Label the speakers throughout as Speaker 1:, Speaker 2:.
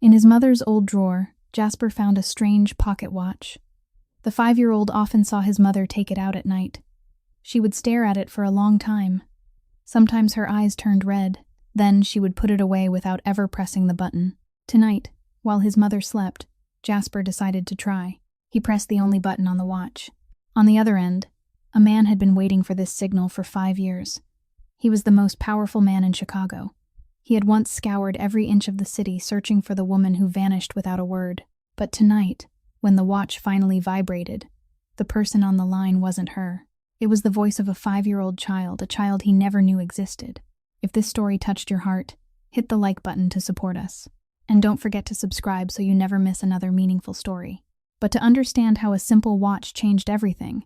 Speaker 1: In his mother's old drawer, Jasper found a strange pocket watch. The 5-year-old often saw his mother take it out at night. She would stare at it for a long time. Sometimes her eyes turned red, then she would put it away without ever pressing the button. Tonight, while his mother slept, Jasper decided to try. He pressed the only button on the watch. On the other end, a man had been waiting for this signal for 5 years. He was the most powerful man in Chicago. He had once scoured every inch of the city searching for the woman who vanished without a word. But tonight, when the watch finally vibrated, the person on the line wasn't her. It was the voice of a 5-year-old child, a child he never knew existed. If this story touched your heart, hit the like button to support us. And don't forget to subscribe so you never miss another meaningful story. But to understand how a simple watch changed everything,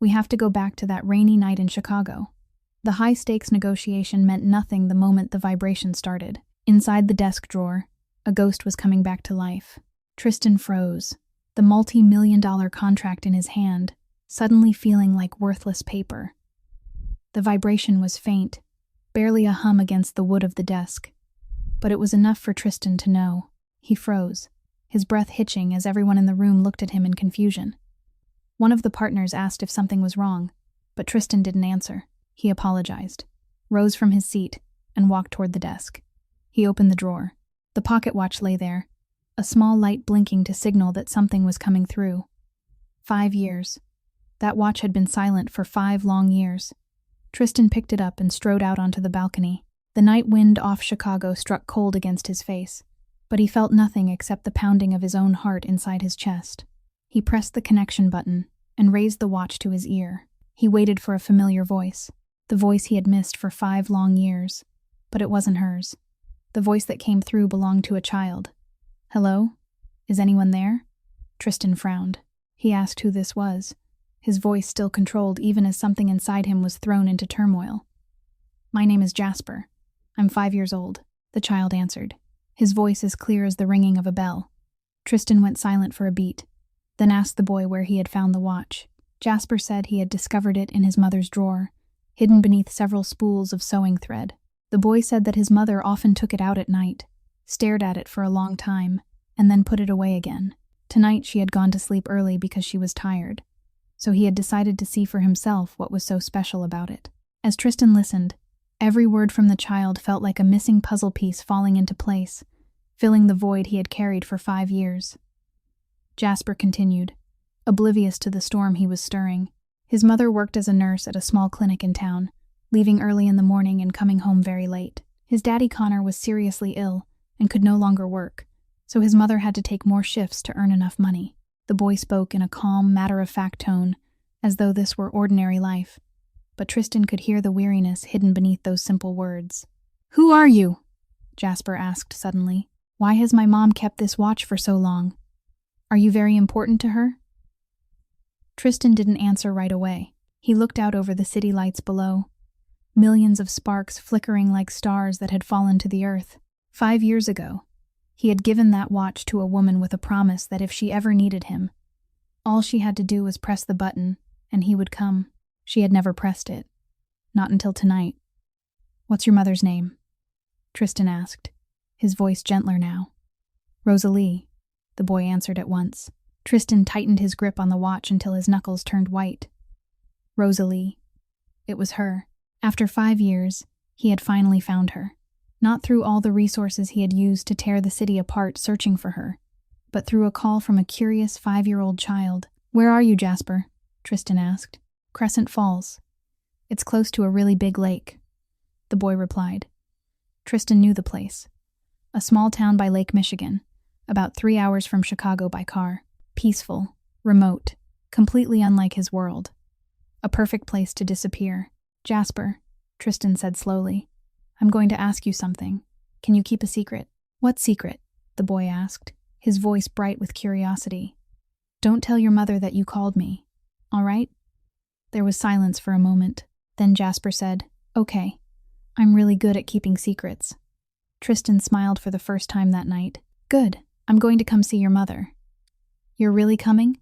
Speaker 1: we have to go back to that rainy night in Chicago. The high-stakes negotiation meant nothing the moment the vibration started. Inside the desk drawer, a ghost was coming back to life. Tristan froze, the multi-million-dollar contract in his hand, suddenly feeling like worthless paper. The vibration was faint, barely a hum against the wood of the desk. But it was enough for Tristan to know. He froze, his breath hitching as everyone in the room looked at him in confusion. One of the partners asked if something was wrong, but Tristan didn't answer. He apologized, rose from his seat, and walked toward the desk. He opened the drawer. The pocket watch lay there, a small light blinking to signal that something was coming through. 5 years. That watch had been silent for 5 long years. Tristan picked it up and strode out onto the balcony. The night wind off Chicago struck cold against his face, but he felt nothing except the pounding of his own heart inside his chest. He pressed the connection button and raised the watch to his ear. He waited for a familiar voice, the voice he had missed for 5 long years. But it wasn't hers. The voice that came through belonged to a child. "Hello? Is anyone there?" Tristan frowned. He asked who this was, his voice still controlled even as something inside him was thrown into turmoil. "My name is Jasper. I'm 5 years old," the child answered, his voice as clear as the ringing of a bell. Tristan went silent for a beat, then asked the boy where he had found the watch. Jasper said he had discovered it in his mother's drawer, hidden beneath several spools of sewing thread. The boy said that his mother often took it out at night, stared at it for a long time, and then put it away again. Tonight she had gone to sleep early because she was tired, so he had decided to see for himself what was so special about it. As Tristan listened, every word from the child felt like a missing puzzle piece falling into place, filling the void he had carried for 5 years. Jasper continued, oblivious to the storm he was stirring. His mother worked as a nurse at a small clinic in town, leaving early in the morning and coming home very late. His daddy Connor was seriously ill and could no longer work, so his mother had to take more shifts to earn enough money. The boy spoke in a calm, matter-of-fact tone, as though this were ordinary life. But Tristan could hear the weariness hidden beneath those simple words. "Who are you?" Jasper asked suddenly. "Why has my mom kept this watch for so long? Are you very important to her?" Tristan didn't answer right away. He looked out over the city lights below, millions of sparks flickering like stars that had fallen to the earth. 5 years ago, he had given that watch to a woman with a promise that if she ever needed him, all she had to do was press the button, and he would come. She had never pressed it. Not until tonight. "What's your mother's name?" Tristan asked, his voice gentler now. "Rosalie," the boy answered at once. Tristan tightened his grip on the watch until his knuckles turned white. Rosalie. It was her. After 5 years, he had finally found her. Not through all the resources he had used to tear the city apart searching for her, but through a call from a curious 5-year-old child. "Where are you, Jasper?" Tristan asked. "Crescent Falls. It's close to a really big lake," the boy replied. Tristan knew the place. A small town by Lake Michigan, about 3 hours from Chicago by car. Peaceful, remote, completely unlike his world. A perfect place to disappear. "Jasper," Tristan said slowly, "I'm going to ask you something. Can you keep a secret?" "What secret?" the boy asked, his voice bright with curiosity. "Don't tell your mother that you called me, all right?" There was silence for a moment. Then Jasper said, "Okay, I'm really good at keeping secrets." Tristan smiled for the first time that night. "Good, I'm going to come see your mother." "You're really coming?"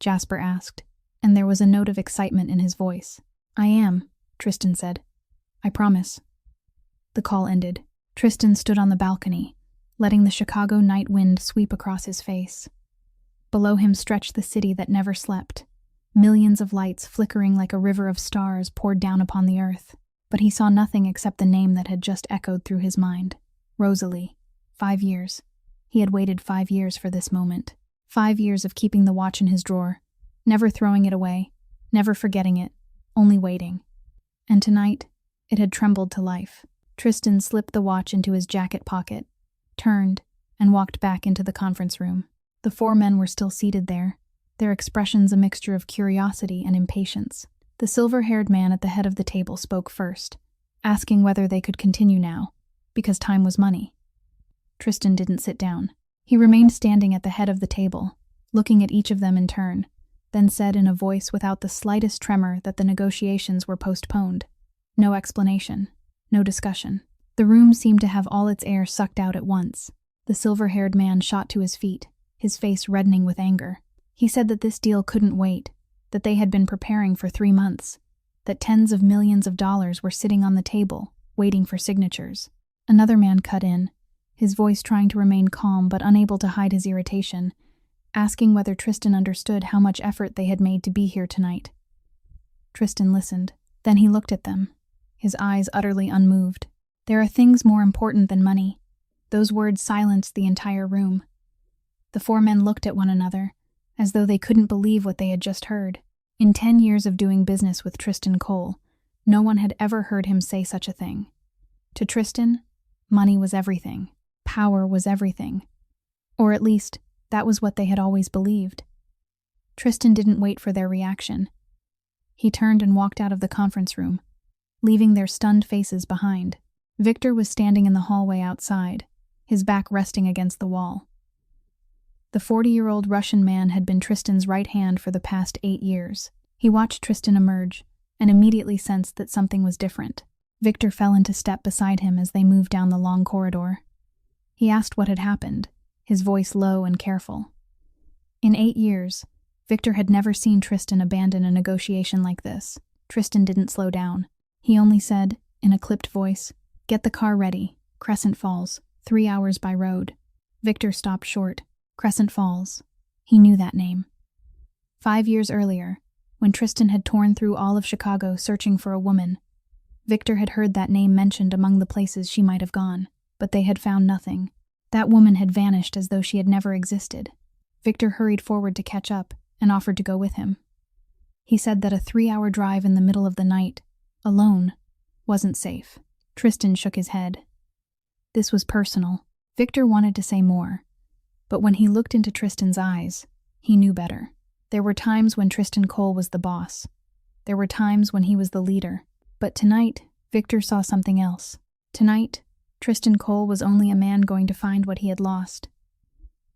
Speaker 1: Jasper asked, and there was a note of excitement in his voice. "I am," Tristan said. "I promise." The call ended. Tristan stood on the balcony, letting the Chicago night wind sweep across his face. Below him stretched the city that never slept. Millions of lights flickering like a river of stars poured down upon the earth. But he saw nothing except the name that had just echoed through his mind. Rosalie. 5 years. He had waited 5 years for this moment. 5 years of keeping the watch in his drawer, never throwing it away, never forgetting it, only waiting. And tonight, it had trembled to life. Tristan slipped the watch into his jacket pocket, turned, and walked back into the conference room. The 4 men were still seated there, their expressions a mixture of curiosity and impatience. The silver-haired man at the head of the table spoke first, asking whether they could continue now, because time was money. Tristan didn't sit down. He remained standing at the head of the table, looking at each of them in turn, then said in a voice without the slightest tremor that the negotiations were postponed. No explanation, no discussion. The room seemed to have all its air sucked out at once. The silver-haired man shot to his feet, his face reddening with anger. He said that this deal couldn't wait, that they had been preparing for 3 months, that tens of millions of dollars were sitting on the table, waiting for signatures. Another man cut in, his voice trying to remain calm but unable to hide his irritation, asking whether Tristan understood how much effort they had made to be here tonight. Tristan listened. Then he looked at them, his eyes utterly unmoved. There are things more important than money. Those words silenced the entire room. The 4 men looked at one another, as though they couldn't believe what they had just heard. In 10 years of doing business with Tristan Cole, no one had ever heard him say such a thing. To Tristan, money was everything. Power was everything. Or at least, that was what they had always believed. Tristan didn't wait for their reaction. He turned and walked out of the conference room, leaving their stunned faces behind. Victor was standing in the hallway outside, his back resting against the wall. The 40-year-old Russian man had been Tristan's right hand for the past 8 years. He watched Tristan emerge, and immediately sensed that something was different. Victor fell into step beside him as they moved down the long corridor. He asked what had happened, his voice low and careful. In 8 years, Victor had never seen Tristan abandon a negotiation like this. Tristan didn't slow down. He only said, in a clipped voice, "Get the car ready. Crescent Falls, 3 hours by road." Victor stopped short. Crescent Falls. He knew that name. 5 years earlier, when Tristan had torn through all of Chicago searching for a woman, Victor had heard that name mentioned among the places she might have gone, but they had found nothing. That woman had vanished as though she had never existed. Victor hurried forward to catch up and offered to go with him. He said that a 3-hour drive in the middle of the night, alone, wasn't safe. Tristan shook his head. This was personal. Victor wanted to say more, but when he looked into Tristan's eyes, he knew better. There were times when Tristan Cole was the boss. There were times when he was the leader. But tonight, Victor saw something else. Tonight, Tristan Cole was only a man going to find what he had lost.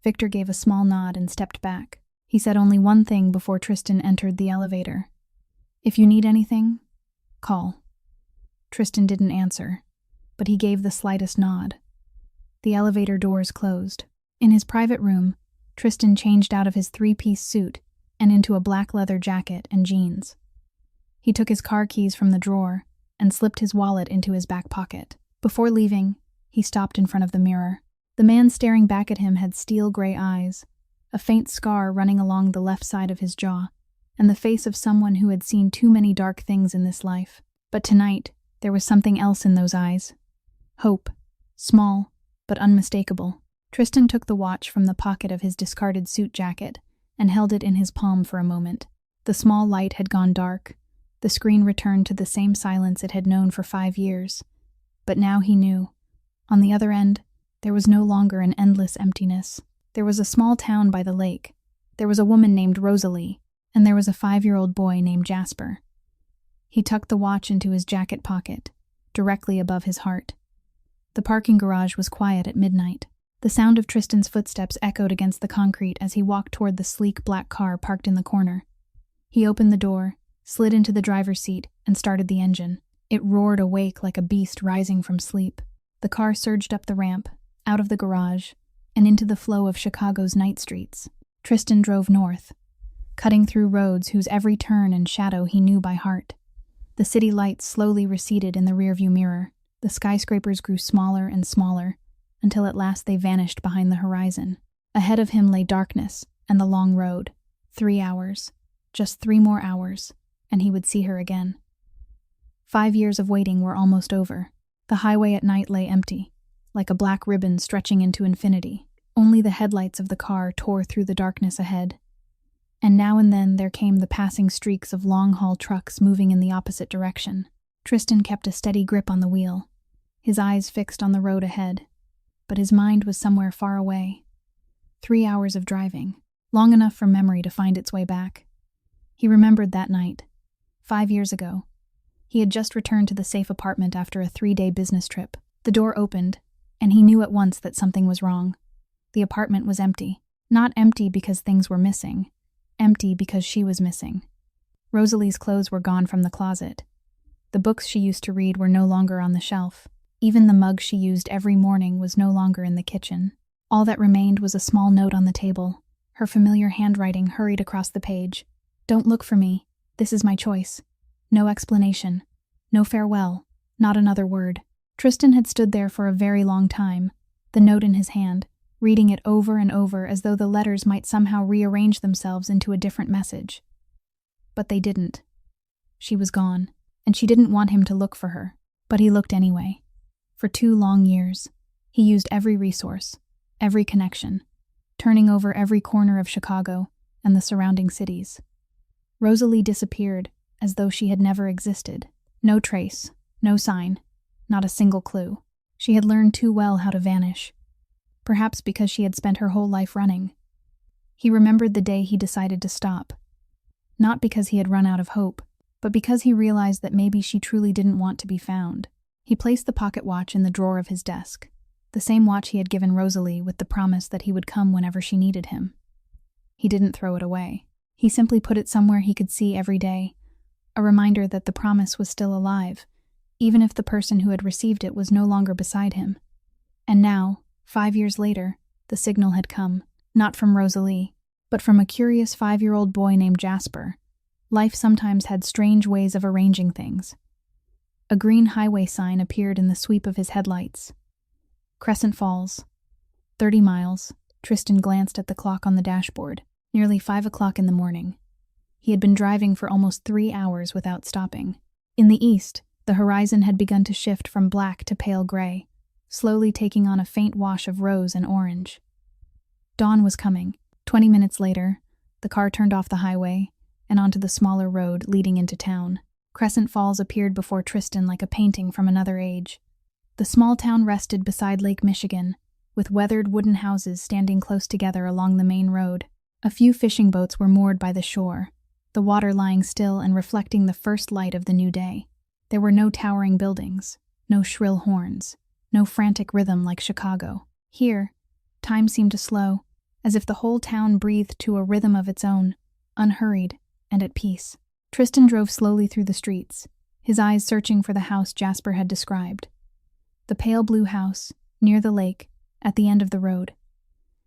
Speaker 1: Victor gave a small nod and stepped back. He said only one thing before Tristan entered the elevator. "If you need anything, call." Tristan didn't answer, but he gave the slightest nod. The elevator doors closed. In his private room, Tristan changed out of his 3-piece suit and into a black leather jacket and jeans. He took his car keys from the drawer and slipped his wallet into his back pocket. Before leaving, he stopped in front of the mirror. The man staring back at him had steel-gray eyes, a faint scar running along the left side of his jaw, and the face of someone who had seen too many dark things in this life. But tonight, there was something else in those eyes. Hope, small but unmistakable. Tristan took the watch from the pocket of his discarded suit jacket and held it in his palm for a moment. The small light had gone dark. The screen returned to the same silence it had known for 5 years. But now he knew. On the other end, there was no longer an endless emptiness. There was a small town by the lake. There was a woman named Rosalie, and there was a 5-year-old boy named Jasper. He tucked the watch into his jacket pocket, directly above his heart. The parking garage was quiet at midnight. The sound of Tristan's footsteps echoed against the concrete as he walked toward the sleek black car parked in the corner. He opened the door, slid into the driver's seat, and started the engine. It roared awake like a beast rising from sleep. The car surged up the ramp, out of the garage, and into the flow of Chicago's night streets. Tristan drove north, cutting through roads whose every turn and shadow he knew by heart. The city lights slowly receded in the rearview mirror. The skyscrapers grew smaller and smaller, until at last they vanished behind the horizon. Ahead of him lay darkness and the long road. 3 hours. Just 3 more hours, and he would see her again. 5 years of waiting were almost over. The highway at night lay empty, like a black ribbon stretching into infinity. Only the headlights of the car tore through the darkness ahead. And now and then there came the passing streaks of long-haul trucks moving in the opposite direction. Tristan kept a steady grip on the wheel, his eyes fixed on the road ahead, but his mind was somewhere far away. 3 hours of driving, long enough for memory to find its way back. He remembered that night, 5 years ago. He had just returned to the safe apartment after a 3-day business trip. The door opened, and he knew at once that something was wrong. The apartment was empty. Not empty because things were missing. Empty because she was missing. Rosalie's clothes were gone from the closet. The books she used to read were no longer on the shelf. Even the mug she used every morning was no longer in the kitchen. All that remained was a small note on the table. Her familiar handwriting hurried across the page. "Don't look for me. This is my choice." No explanation. No farewell. Not another word. Tristan had stood there for a very long time, the note in his hand, reading it over and over as though the letters might somehow rearrange themselves into a different message. But they didn't. She was gone, and she didn't want him to look for her. But he looked anyway. For 2 long years, he used every resource, every connection, turning over every corner of Chicago and the surrounding cities. Rosalie disappeared, as though she had never existed. No trace, no sign, not a single clue. She had learned too well how to vanish. Perhaps because she had spent her whole life running. He remembered the day he decided to stop. Not because he had run out of hope, but because he realized that maybe she truly didn't want to be found. He placed the pocket watch in the drawer of his desk, the same watch he had given Rosalie with the promise that he would come whenever she needed him. He didn't throw it away. He simply put it somewhere he could see every day, a reminder that the promise was still alive, even if the person who had received it was no longer beside him. And now, 5 years later, the signal had come, not from Rosalie, but from a curious 5-year-old boy named Jasper. Life sometimes had strange ways of arranging things. A green highway sign appeared in the sweep of his headlights. Crescent Falls. 30 miles. Tristan glanced at the clock on the dashboard. Nearly 5 o'clock in the morning. He had been driving for almost 3 hours without stopping. In the east, the horizon had begun to shift from black to pale gray, slowly taking on a faint wash of rose and orange. Dawn was coming. 20 minutes later, the car turned off the highway and onto the smaller road leading into town. Crescent Falls appeared before Tristan like a painting from another age. The small town rested beside Lake Michigan, with weathered wooden houses standing close together along the main road. A few fishing boats were moored by the shore, the water lying still and reflecting the first light of the new day. There were no towering buildings, no shrill horns, no frantic rhythm like Chicago. Here, time seemed to slow, as if the whole town breathed to a rhythm of its own, unhurried and at peace. Tristan drove slowly through the streets, his eyes searching for the house Jasper had described. The pale blue house, near the lake, at the end of the road.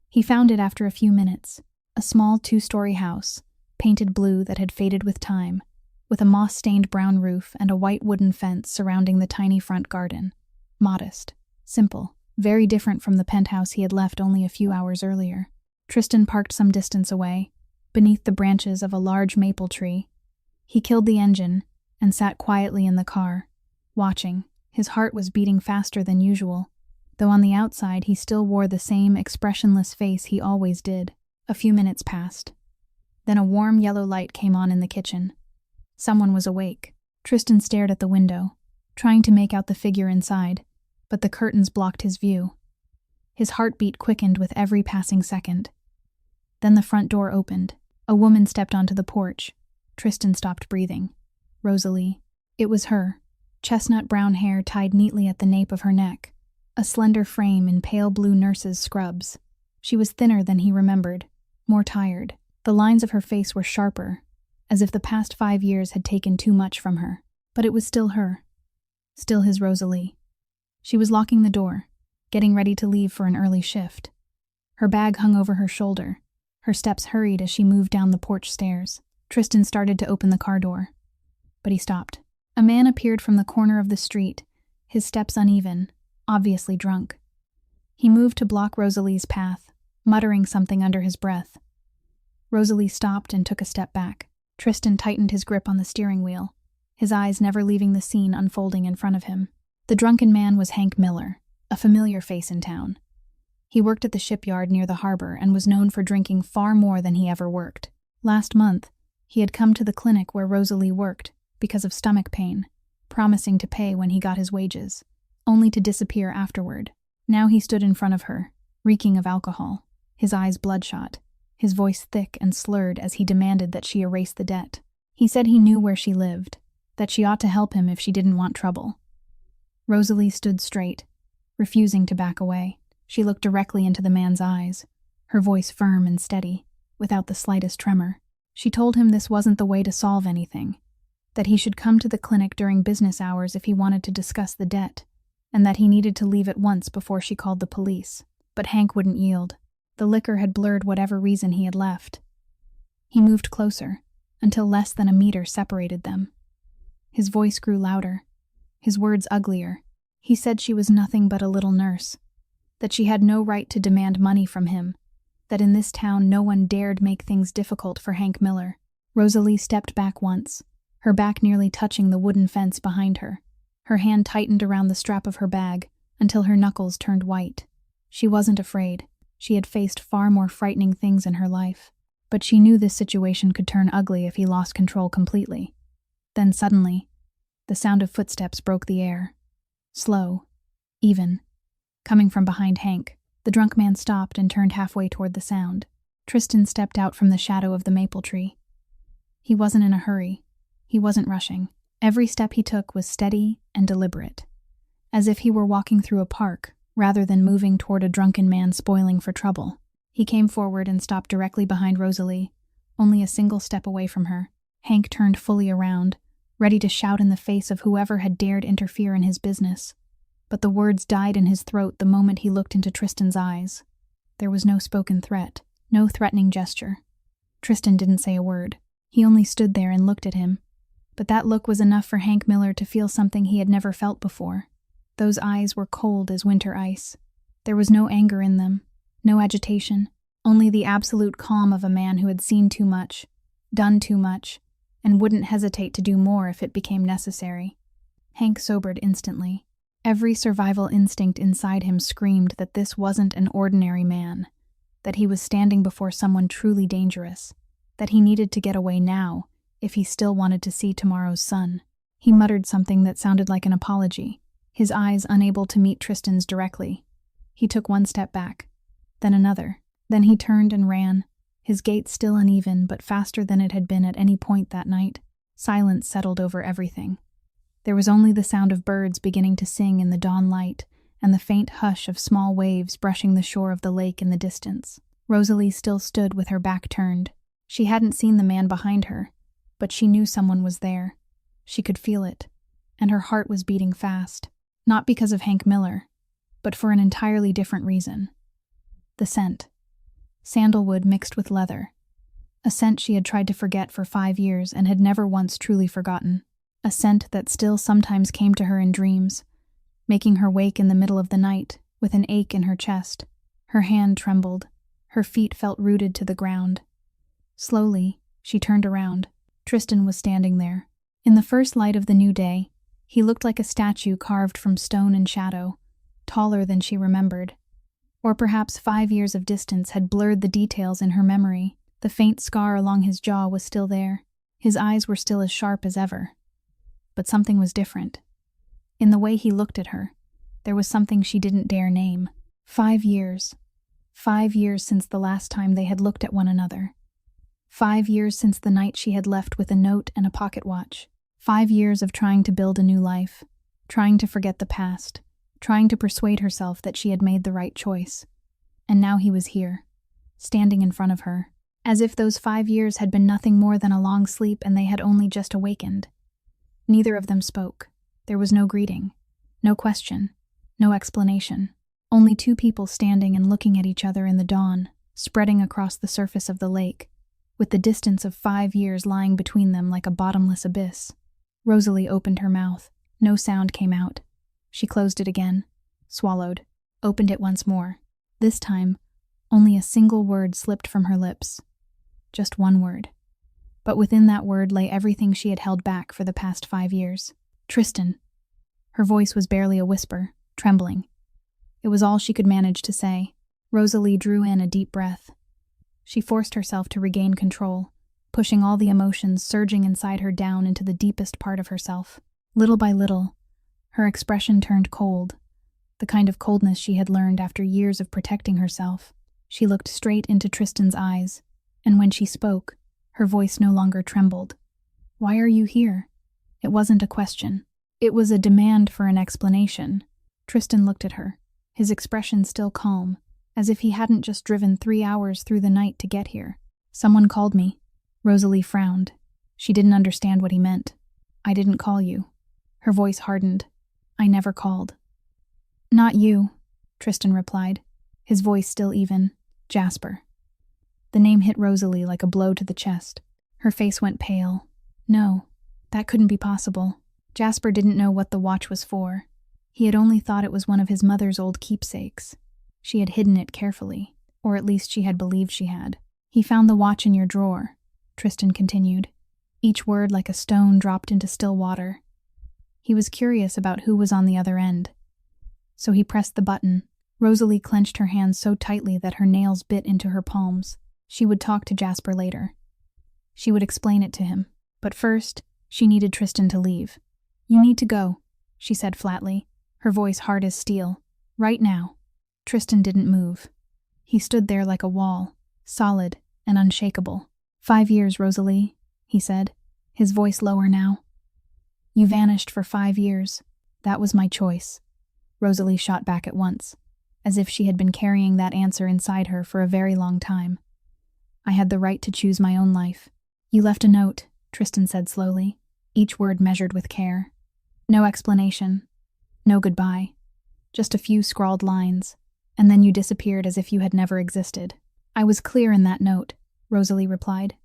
Speaker 1: He found it after a few minutes, a small 2-story house, painted blue that had faded with time, with a moss-stained brown roof and a white wooden fence surrounding the tiny front garden. Modest, simple, very different from the penthouse he had left only a few hours earlier. Tristan parked some distance away, beneath the branches of a large maple tree. He killed the engine and sat quietly in the car, watching. His heart was beating faster than usual, though on the outside he still wore the same expressionless face he always did. A few minutes passed. Then a warm yellow light came on in the kitchen. Someone was awake. Tristan stared at the window, trying to make out the figure inside, but the curtains blocked his view. His heartbeat quickened with every passing second. Then the front door opened. A woman stepped onto the porch. Tristan stopped breathing. Rosalie. It was her. Chestnut brown hair tied neatly at the nape of her neck. A slender frame in pale blue nurse's scrubs. She was thinner than he remembered, more tired. The lines of her face were sharper, as if the past 5 years had taken too much from her. But it was still her. Still his Rosalie. She was locking the door, getting ready to leave for an early shift. Her bag hung over her shoulder. Her steps hurried as she moved down the porch stairs. Tristan started to open the car door, but he stopped. A man appeared from the corner of the street, his steps uneven, obviously drunk. He moved to block Rosalie's path, muttering something under his breath. Rosalie stopped and took a step back. Tristan tightened his grip on the steering wheel, his eyes never leaving the scene unfolding in front of him. The drunken man was Hank Miller, a familiar face in town. He worked at the shipyard near the harbor and was known for drinking far more than he ever worked. Last month, he had come to the clinic where Rosalie worked because of stomach pain, promising to pay when he got his wages, only to disappear afterward. Now he stood in front of her, reeking of alcohol, his eyes bloodshot, his voice thick and slurred as he demanded that she erase the debt. He said he knew where she lived, that she ought to help him if she didn't want trouble. Rosalie stood straight, refusing to back away. She looked directly into the man's eyes, her voice firm and steady, without the slightest tremor. She told him this wasn't the way to solve anything, that he should come to the clinic during business hours if he wanted to discuss the debt, and that he needed to leave at once before she called the police. But Hank wouldn't yield. The liquor had blurred whatever reason he had left. He moved closer, until less than a meter separated them. His voice grew louder, his words uglier. He said she was nothing but a little nurse, that she had no right to demand money from him, that in this town no one dared make things difficult for Hank Miller. Rosalie stepped back once, her back nearly touching the wooden fence behind her. Her hand tightened around the strap of her bag until her knuckles turned white. She wasn't afraid. She had faced far more frightening things in her life, but she knew this situation could turn ugly if he lost control completely. Then suddenly, the sound of footsteps broke the air. Slow, even, coming from behind Hank. The drunk man stopped and turned halfway toward the sound. Tristan stepped out from the shadow of the maple tree. He wasn't in a hurry. He wasn't rushing. Every step he took was steady and deliberate, as if he were walking through a park rather than moving toward a drunken man spoiling for trouble. He came forward and stopped directly behind Rosalie, only a single step away from her. Hank turned fully around, ready to shout in the face of whoever had dared interfere in his business. But the words died in his throat the moment he looked into Tristan's eyes. There was no spoken threat, no threatening gesture. Tristan didn't say a word. He only stood there and looked at him. But that look was enough for Hank Miller to feel something he had never felt before. Those eyes were cold as winter ice. There was no anger in them, no agitation, only the absolute calm of a man who had seen too much, done too much, and wouldn't hesitate to do more if it became necessary. Hank sobered instantly. Every survival instinct inside him screamed that this wasn't an ordinary man, that he was standing before someone truly dangerous, that he needed to get away now if he still wanted to see tomorrow's sun. He muttered something that sounded like an apology, his eyes unable to meet Tristan's directly. He took one step back, then another. Then he turned and ran, his gait still uneven but faster than it had been at any point that night. Silence settled over everything. There was only the sound of birds beginning to sing in the dawn light and the faint hush of small waves brushing the shore of the lake in the distance. Rosalie still stood with her back turned. She hadn't seen the man behind her, but she knew someone was there. She could feel it, and her heart was beating fast, not because of Hank Miller, but for an entirely different reason. The scent. Sandalwood mixed with leather. A scent she had tried to forget for 5 years and had never once truly forgotten. A scent that still sometimes came to her in dreams, making her wake in the middle of the night with an ache in her chest. Her hand trembled. Her feet felt rooted to the ground. Slowly, she turned around. Tristan was standing there. In the first light of the new day, he looked like a statue carved from stone and shadow, taller than she remembered. Or perhaps 5 years of distance had blurred the details in her memory. The faint scar along his jaw was still there. His eyes were still as sharp as ever. But something was different. In the way he looked at her, there was something she didn't dare name. 5 years. 5 years since the last time they had looked at one another. 5 years since the night she had left with a note and a pocket watch. 5 years of trying to build a new life, trying to forget the past, trying to persuade herself that she had made the right choice. And now he was here, standing in front of her, as if those 5 years had been nothing more than a long sleep and they had only just awakened. Neither of them spoke. There was no greeting, no question, no explanation. Only two people standing and looking at each other in the dawn, spreading across the surface of the lake, with the distance of 5 years lying between them like a bottomless abyss. Rosalie opened her mouth. No sound came out. She closed it again, swallowed. opened it once more. This time, only a single word slipped from her lips. Just one word. But within that word lay everything she had held back for the past 5 years. Tristan. Her voice was barely a whisper, trembling. It was all she could manage to say. Rosalie drew in a deep breath. She forced herself to regain control, pushing all the emotions surging inside her down into the deepest part of herself. Little by little, her expression turned cold, the kind of coldness she had learned after years of protecting herself. She looked straight into Tristan's eyes, and when she spoke, her voice no longer trembled. "Why are you here?" It wasn't a question. It was a demand for an explanation. Tristan looked at her, his expression still calm, as if he hadn't just driven 3 hours through the night to get here. "Someone called me." Rosalie frowned. She didn't understand what he meant. "I didn't call you." Her voice hardened. "I never called." "Not you," Tristan replied, his voice still even. "Jasper." The name hit Rosalie like a blow to the chest. Her face went pale. No, that couldn't be possible. Jasper didn't know what the watch was for. He had only thought it was one of his mother's old keepsakes. She had hidden it carefully, or at least she had believed she had. "He found the watch in your drawer," Tristan continued, each word like a stone dropped into still water. He was curious about who was on the other end. So he pressed the button. Rosalie clenched her hands so tightly that her nails bit into her palms. She would talk to Jasper later. She would explain it to him. But first, she needed Tristan to leave. "You need to go," she said flatly, her voice hard as steel. "Right now." Tristan didn't move. He stood there like a wall, solid and unshakable. 5 years, Rosalie," he said, his voice lower now. "You vanished for 5 years. That was my choice." Rosalie shot back at once, as if she had been carrying that answer inside her for a very long time. "I had the right to choose my own life." "You left a note," Tristan said slowly, each word measured with care. "No explanation. No goodbye. Just a few scrawled lines, and then you disappeared as if you had never existed." "I was clear in that note," Rosalie replied.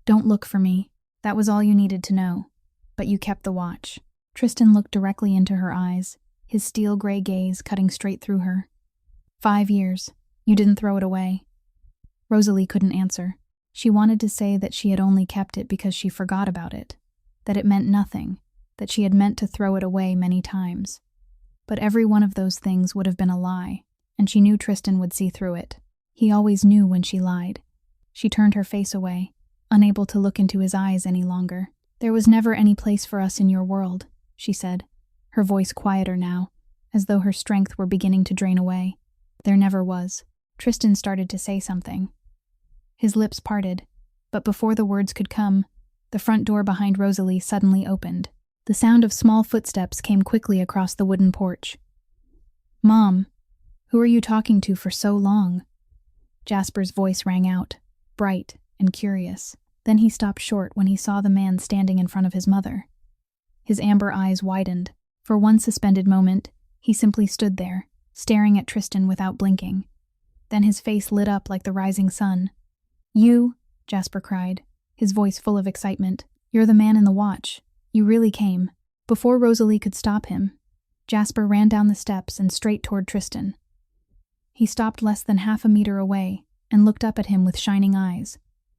Speaker 1: "Don't look for me. That was all you needed to know. But you kept the watch." Tristan looked directly into her eyes, his steel gray gaze cutting straight through her. 5 years. You didn't throw it away." Rosalie couldn't answer. She wanted to say that she had only kept it because she forgot about it, that it meant nothing, that she had meant to throw it away many times. But every one of those things would have been a lie, and she knew Tristan would see through it. He always knew when she lied. She turned her face away, unable to look into his eyes any longer. "There was never any place for us in your world," she said, her voice quieter now, as though her strength were beginning to drain away. "There never was." Tristan started to say something. His lips parted, but before the words could come, the front door behind Rosalie suddenly opened. The sound of small footsteps came quickly across the wooden porch. "Mom, who are you talking to for so long?" Jasper's voice rang out, bright and curious. Then he stopped short when he saw the man standing in front of his mother. His amber eyes widened. For one suspended moment, he simply stood there, staring at Tristan without blinking. Then his face lit up like the rising sun. "You," Jasper cried, his voice full of excitement. "You're the man in the watch. You really came." Before Rosalie could stop him, Jasper ran down the steps and straight toward Tristan. He stopped less than half a meter away and looked up at him with shining eyes.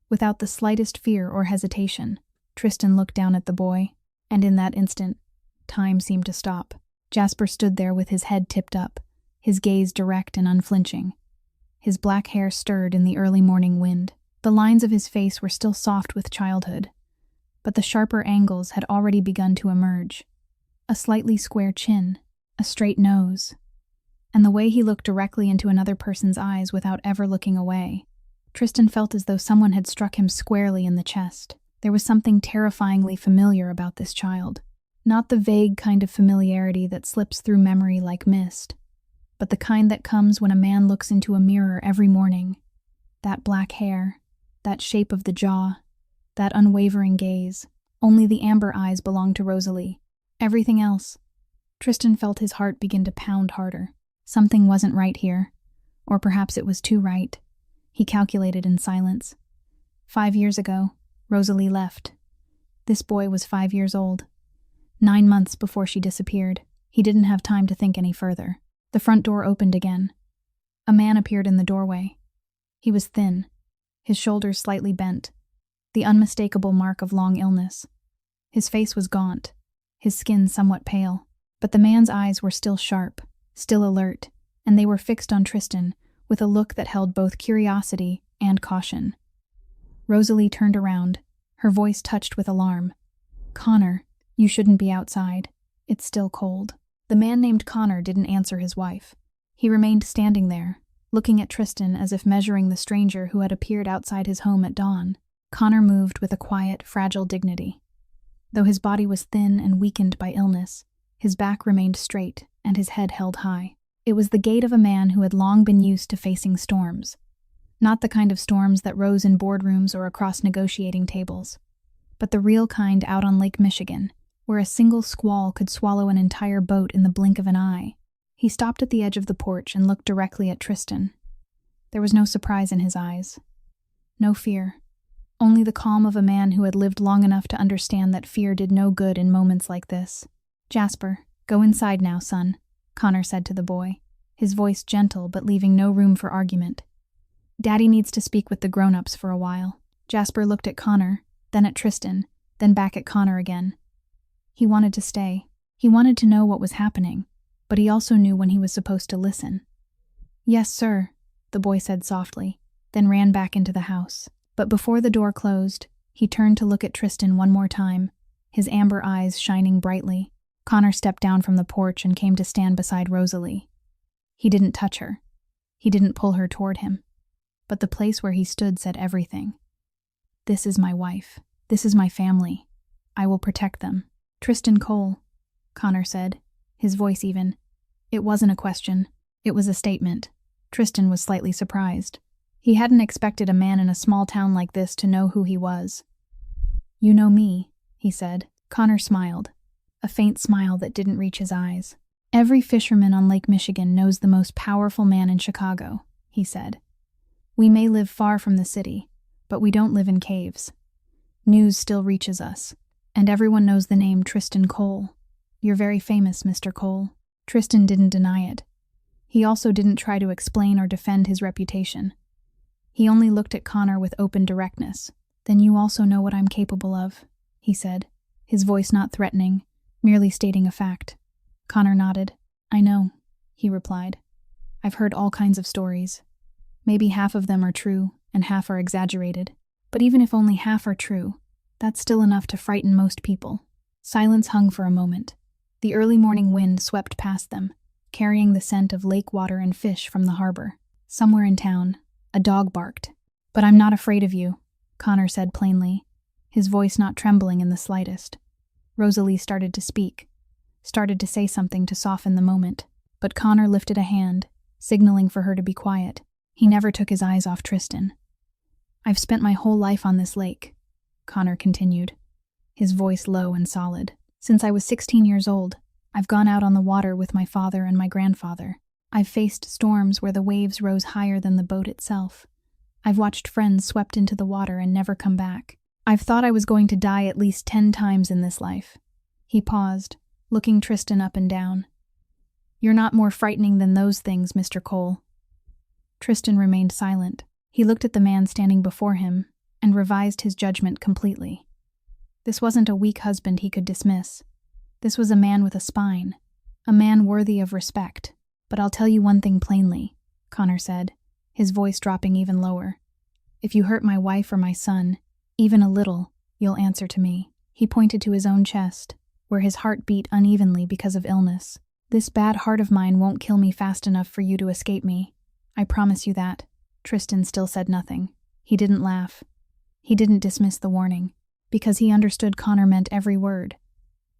Speaker 1: Without the slightest fear or hesitation, Tristan looked down at the boy, and in that instant, time seemed to stop. Jasper stood there with his head tipped up, his gaze direct and unflinching. His black hair stirred in the early morning wind. The lines of his face were still soft with childhood, but the sharper angles had already begun to emerge. A slightly square chin, a straight nose, and the way he looked directly into another person's eyes without ever looking away. Tristan felt as though someone had struck him squarely in the chest. There was something terrifyingly familiar about this child. Not the vague kind of familiarity that slips through memory like mist, but the kind that comes when a man looks into a mirror every morning. That black hair, that shape of the jaw, that unwavering gaze. Only the amber eyes belonged to Rosalie. Everything else. Tristan felt his heart begin to pound harder. Something wasn't right here, or perhaps it was too right. He calculated in silence. 5 years ago, Rosalie left. This boy was 5 years old. 9 months before she disappeared. He didn't have time to think any further. The front door opened again. A man appeared in the doorway. He was thin, his shoulders slightly bent, the unmistakable mark of long illness. His face was gaunt, his skin somewhat pale, but the man's eyes were still sharp, still alert, and they were fixed on Tristan with a look that held both curiosity and caution. Rosalie turned around, her voice touched with alarm. "Connor, you shouldn't be outside. It's still cold." The man named Connor didn't answer his wife. He remained standing there, looking at Tristan as if measuring the stranger who had appeared outside his home at dawn. Connor moved with a quiet, fragile dignity. Though his body was thin and weakened by illness, his back remained straight and his head held high. It was the gait of a man who had long been used to facing storms. Not the kind of storms that rose in boardrooms or across negotiating tables, but the real kind out on Lake Michigan, where a single squall could swallow an entire boat in the blink of an eye. He stopped at the edge of the porch and looked directly at Tristan. There was no surprise in his eyes. No fear. Only the calm of a man who had lived long enough to understand that fear did no good in moments like this. "Jasper, go inside now, son," Connor said to the boy, his voice gentle but leaving no room for argument. "Daddy needs to speak with the grown-ups for a while." Jasper looked at Connor, then at Tristan, then back at Connor again. He wanted to stay. He wanted to know what was happening, but he also knew when he was supposed to listen. "Yes, sir," the boy said softly, then ran back into the house. But before the door closed, he turned to look at Tristan one more time, his amber eyes shining brightly. Connor stepped down from the porch and came to stand beside Rosalie. He didn't touch her. He didn't pull her toward him. But the place where he stood said everything. "This is my wife. This is my family. I will protect them." "Tristan Cole," Connor said, his voice even. It wasn't a question. It was a statement. Tristan was slightly surprised. He hadn't expected a man in a small town like this to know who he was. "You know me," he said. Connor smiled, a faint smile that didn't reach his eyes. "Every fisherman on Lake Michigan knows the most powerful man in Chicago," he said. "We may live far from the city, but we don't live in caves. News still reaches us, and everyone knows the name Tristan Cole. You're very famous, Mr. Cole." Tristan didn't deny it. He also didn't try to explain or defend his reputation. He only looked at Connor with open directness. "Then you also know what I'm capable of," he said, his voice not threatening, merely stating a fact. Connor nodded. "I know," he replied. "I've heard all kinds of stories. Maybe half of them are true, and half are exaggerated. But even if only half are true, that's still enough to frighten most people." Silence hung for a moment. The early morning wind swept past them, carrying the scent of lake water and fish from the harbor. Somewhere in town, a dog barked. "But I'm not afraid of you," Connor said plainly, his voice not trembling in the slightest. Rosalie started to speak, started to say something to soften the moment, but Connor lifted a hand, signaling for her to be quiet. He never took his eyes off Tristan. "I've spent my whole life on this lake," Connor continued, his voice low and solid. "Since I was 16 years old, I've gone out on the water with my father and my grandfather. I've faced storms where the waves rose higher than the boat itself. I've watched friends swept into the water and never come back. I've thought I was going to die at least 10 times in this life." He paused, looking Tristan up and down. "You're not more frightening than those things, Mr. Cole." Tristan remained silent. He looked at the man standing before him and revised his judgment completely. This wasn't a weak husband he could dismiss. This was a man with a spine, a man worthy of respect. "But I'll tell you one thing plainly," Connor said, his voice dropping even lower. "If you hurt my wife or my son, even a little, you'll answer to me." He pointed to his own chest, where his heart beat unevenly because of illness. "This bad heart of mine won't kill me fast enough for you to escape me. I promise you that." Tristan still said nothing. He didn't laugh. He didn't dismiss the warning, because he understood Connor meant every word.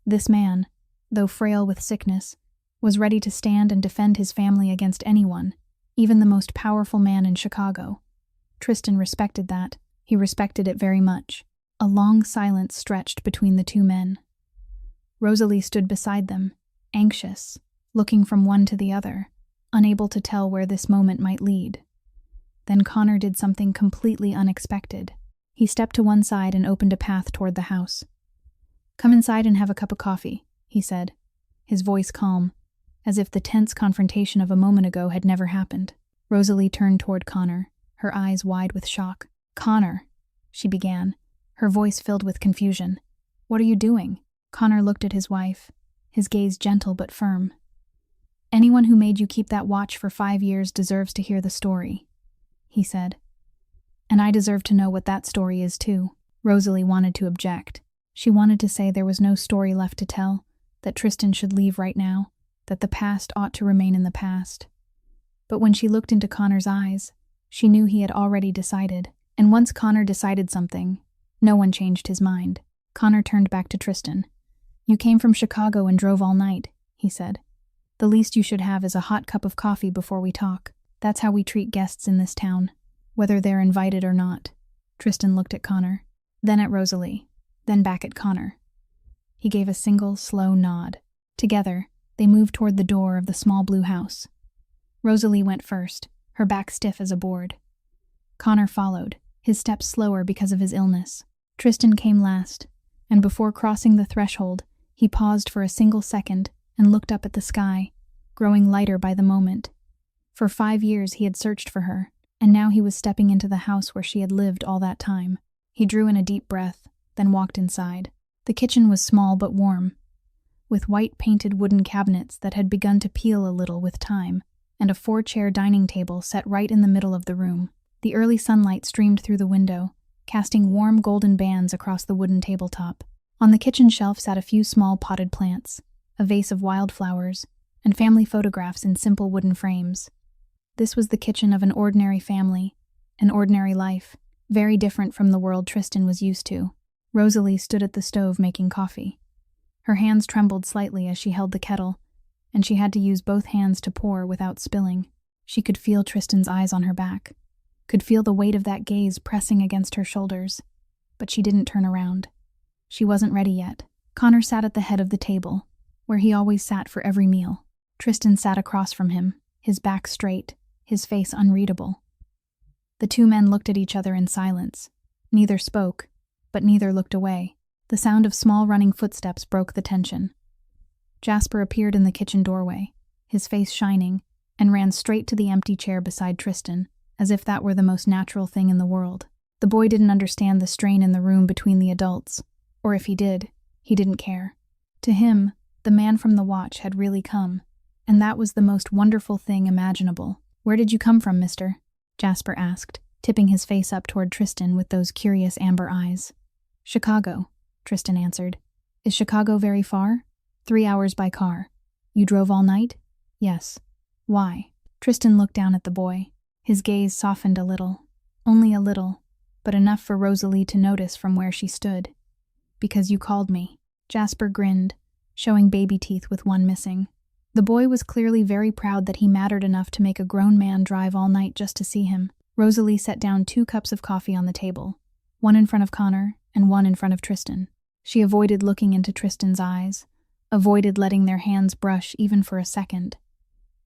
Speaker 1: This man, though frail with sickness, was ready to stand and defend his family against anyone, even the most powerful man in Chicago. Tristan respected that. He respected it very much. A long silence stretched between the two men. Rosalie stood beside them, anxious, looking from one to the other, unable to tell where this moment might lead. Then Connor did something completely unexpected. He stepped to one side and opened a path toward the house. "Come inside and have a cup of coffee," he said, his voice calm. as if the tense confrontation of a moment ago had never happened. Rosalie turned toward Connor, her eyes wide with shock. "Connor," she began, her voice filled with confusion. "What are you doing?" Connor looked at his wife, his gaze gentle but firm. "Anyone who made you keep that watch for 5 years deserves to hear the story," he said. "And I deserve to know what that story is too." Rosalie wanted to object. She wanted to say there was no story left to tell, that Tristan should leave right now, that the past ought to remain in the past. But when she looked into Connor's eyes, she knew he had already decided. And once Connor decided something, no one changed his mind. Connor turned back to Tristan. "You came from Chicago and drove all night," he said. "The least you should have is a hot cup of coffee before we talk. That's how we treat guests in this town, whether they're invited or not." Tristan looked at Connor, then at Rosalie, then back at Connor. He gave a single, slow nod. Together, they moved toward the door of the small blue house. Rosalie went first, her back stiff as a board. Connor followed, his steps slower because of his illness. Tristan came last, and before crossing the threshold, he paused for a single second and looked up at the sky, growing lighter by the moment. For 5 years he had searched for her, and now he was stepping into the house where she had lived all that time. He drew in a deep breath, then walked inside. The kitchen was small but warm, with white painted wooden cabinets that had begun to peel a little with time, and a 4-chair dining table set right in the middle of the room. The early sunlight streamed through the window, casting warm golden bands across the wooden tabletop. On the kitchen shelf sat a few small potted plants, a vase of wildflowers, and family photographs in simple wooden frames. This was the kitchen of an ordinary family, an ordinary life, very different from the world Tristan was used to. Rosalie stood at the stove making coffee. Her hands trembled slightly as she held the kettle, and she had to use both hands to pour without spilling. She could feel Tristan's eyes on her back, could feel the weight of that gaze pressing against her shoulders, but she didn't turn around. She wasn't ready yet. Connor sat at the head of the table, where he always sat for every meal. Tristan sat across from him, his back straight, his face unreadable. The two men looked at each other in silence. Neither spoke, but neither looked away. The sound of small running footsteps broke the tension. Jasper appeared in the kitchen doorway, his face shining, and ran straight to the empty chair beside Tristan, as if that were the most natural thing in the world. The boy didn't understand the strain in the room between the adults, or if he did, he didn't care. To him, the man from the watch had really come, and that was the most wonderful thing imaginable. "Where did you come from, mister?" Jasper asked, tipping his face up toward Tristan with those curious amber eyes. "Chicago," Tristan answered. "Is Chicago very far?" 3 hours by car. "You drove all night?" "Yes." "Why?" Tristan looked down at the boy. His gaze softened a little. Only a little, but enough for Rosalie to notice from where she stood. "Because you called me." Jasper grinned, showing baby teeth with one missing. The boy was clearly very proud that he mattered enough to make a grown man drive all night just to see him. Rosalie set down 2 cups of coffee on the table, one in front of Connor and one in front of Tristan. She avoided looking into Tristan's eyes, avoided letting their hands brush even for a second.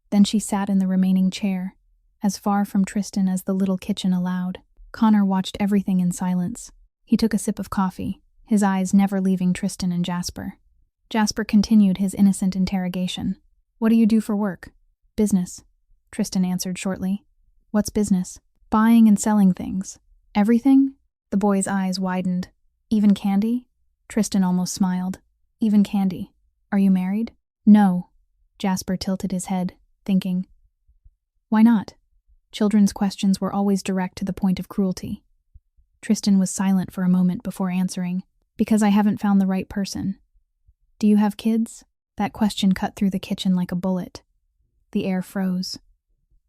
Speaker 1: Then she sat in the remaining chair, as far from Tristan as the little kitchen allowed. Connor watched everything in silence. He took a sip of coffee, his eyes never leaving Tristan and Jasper. Jasper continued his innocent interrogation. "What do you do for work?" "Business," Tristan answered shortly. "What's business?" "Buying and selling things." "Everything?" The boy's eyes widened. "Even candy?" Tristan almost smiled. "Even candy. Are you married?" "No." Jasper tilted his head, thinking. "Why not?" Children's questions were always direct to the point of cruelty. Tristan was silent for a moment before answering. "Because I haven't found the right person." "Do you have kids?" That question cut through the kitchen like a bullet. The air froze.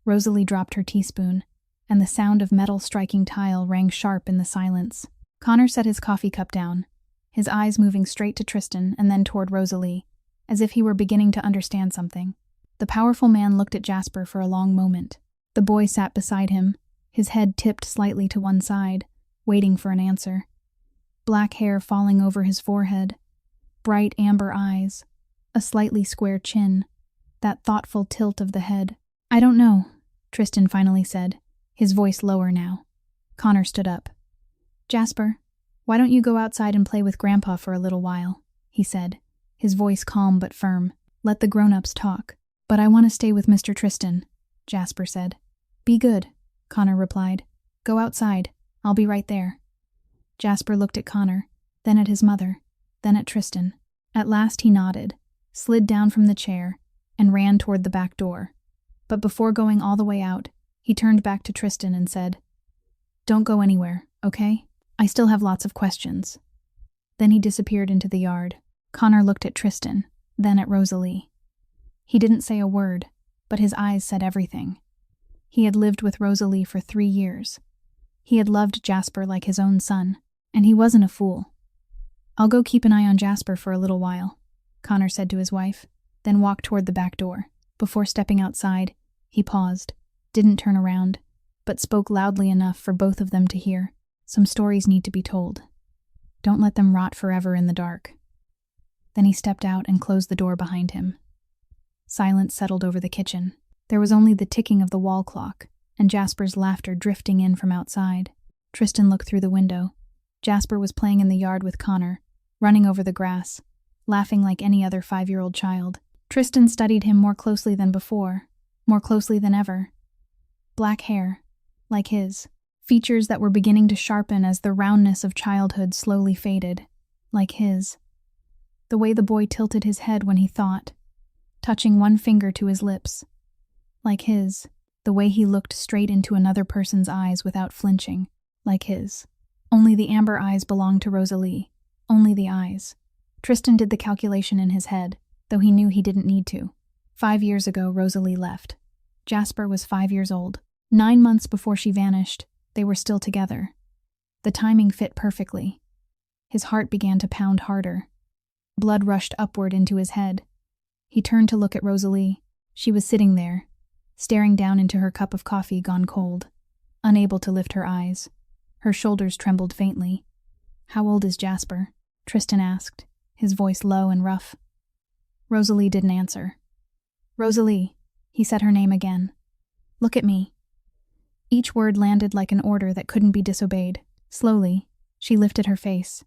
Speaker 1: Rosalie dropped her teaspoon, and the sound of metal striking tile rang sharp in the silence. Connor set his coffee cup down, his eyes moving straight to Tristan and then toward Rosalie, as if he were beginning to understand something. The powerful man looked at Jasper for a long moment. The boy sat beside him, his head tipped slightly to one side, waiting for an answer. Black hair falling over his forehead, bright amber eyes, a slightly square chin, that thoughtful tilt of the head. "I don't know," Tristan finally said, his voice lower now. Connor stood up. "Jasper, why don't you go outside and play with Grandpa for a little while?" he said, his voice calm but firm. "Let the grown-ups talk." "But I want to stay with Mr. Tristan," Jasper said. "Be good," Connor replied. "Go outside. I'll be right there." Jasper looked at Connor, then at his mother, then at Tristan. At last he nodded, slid down from the chair, and ran toward the back door. But before going all the way out, he turned back to Tristan and said, "Don't go anywhere, okay? I still have lots of questions." Then he disappeared into the yard. Connor looked at Tristan, then at Rosalie. He didn't say a word, but his eyes said everything. He had lived with Rosalie for 3 years. He had loved Jasper like his own son, and he wasn't a fool. "I'll go keep an eye on Jasper for a little while," Connor said to his wife, then walked toward the back door. Before stepping outside, he paused, didn't turn around, but spoke loudly enough for both of them to hear. "Some stories need to be told. Don't let them rot forever in the dark." Then he stepped out and closed the door behind him. Silence settled over the kitchen. There was only the ticking of the wall clock, and Jasper's laughter drifting in from outside. Tristan looked through the window. Jasper was playing in the yard with Connor, running over the grass, laughing like any other 5-year-old child. Tristan studied him more closely than before, more closely than ever. Black hair, like his, features that were beginning to sharpen as the roundness of childhood slowly faded, like his. The way the boy tilted his head when he thought, touching one finger to his lips, like his. The way he looked straight into another person's eyes without flinching, like his. Only the amber eyes belonged to Rosalie, only the eyes. Tristan did the calculation in his head, though he knew he didn't need to. 5 years ago, Rosalie left. Jasper was 5 years old. 9 months before she vanished, they were still together. The timing fit perfectly. His heart began to pound harder. Blood rushed upward into his head. He turned to look at Rosalie. She was sitting there, staring down into her cup of coffee gone cold, unable to lift her eyes. Her shoulders trembled faintly. "How old is Jasper?" Tristan asked, his voice low and rough. Rosalie didn't answer. "Rosalie," he said her name again. "Look at me." Each word landed like an order that couldn't be disobeyed. Slowly, she lifted her face.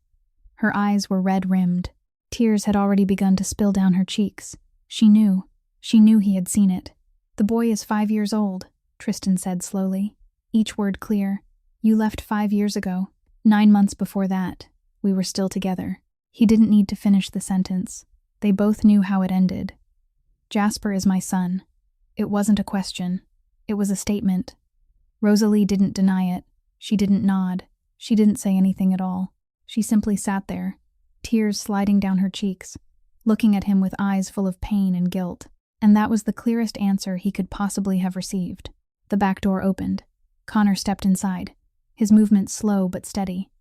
Speaker 1: Her eyes were red-rimmed. Tears had already begun to spill down her cheeks. She knew he had seen it. "The boy is 5 years old," Tristan said slowly, each word clear. "You left 5 years ago. 9 months before that, we were still together." He didn't need to finish the sentence. They both knew how it ended. "Jasper is my son." It wasn't a question. It was a statement. Rosalie didn't deny it. She didn't nod. She didn't say anything at all. She simply sat there, tears sliding down her cheeks, looking at him with eyes full of pain and guilt. And that was the clearest answer he could possibly have received. The back door opened. Connor stepped inside, his movements slow but steady.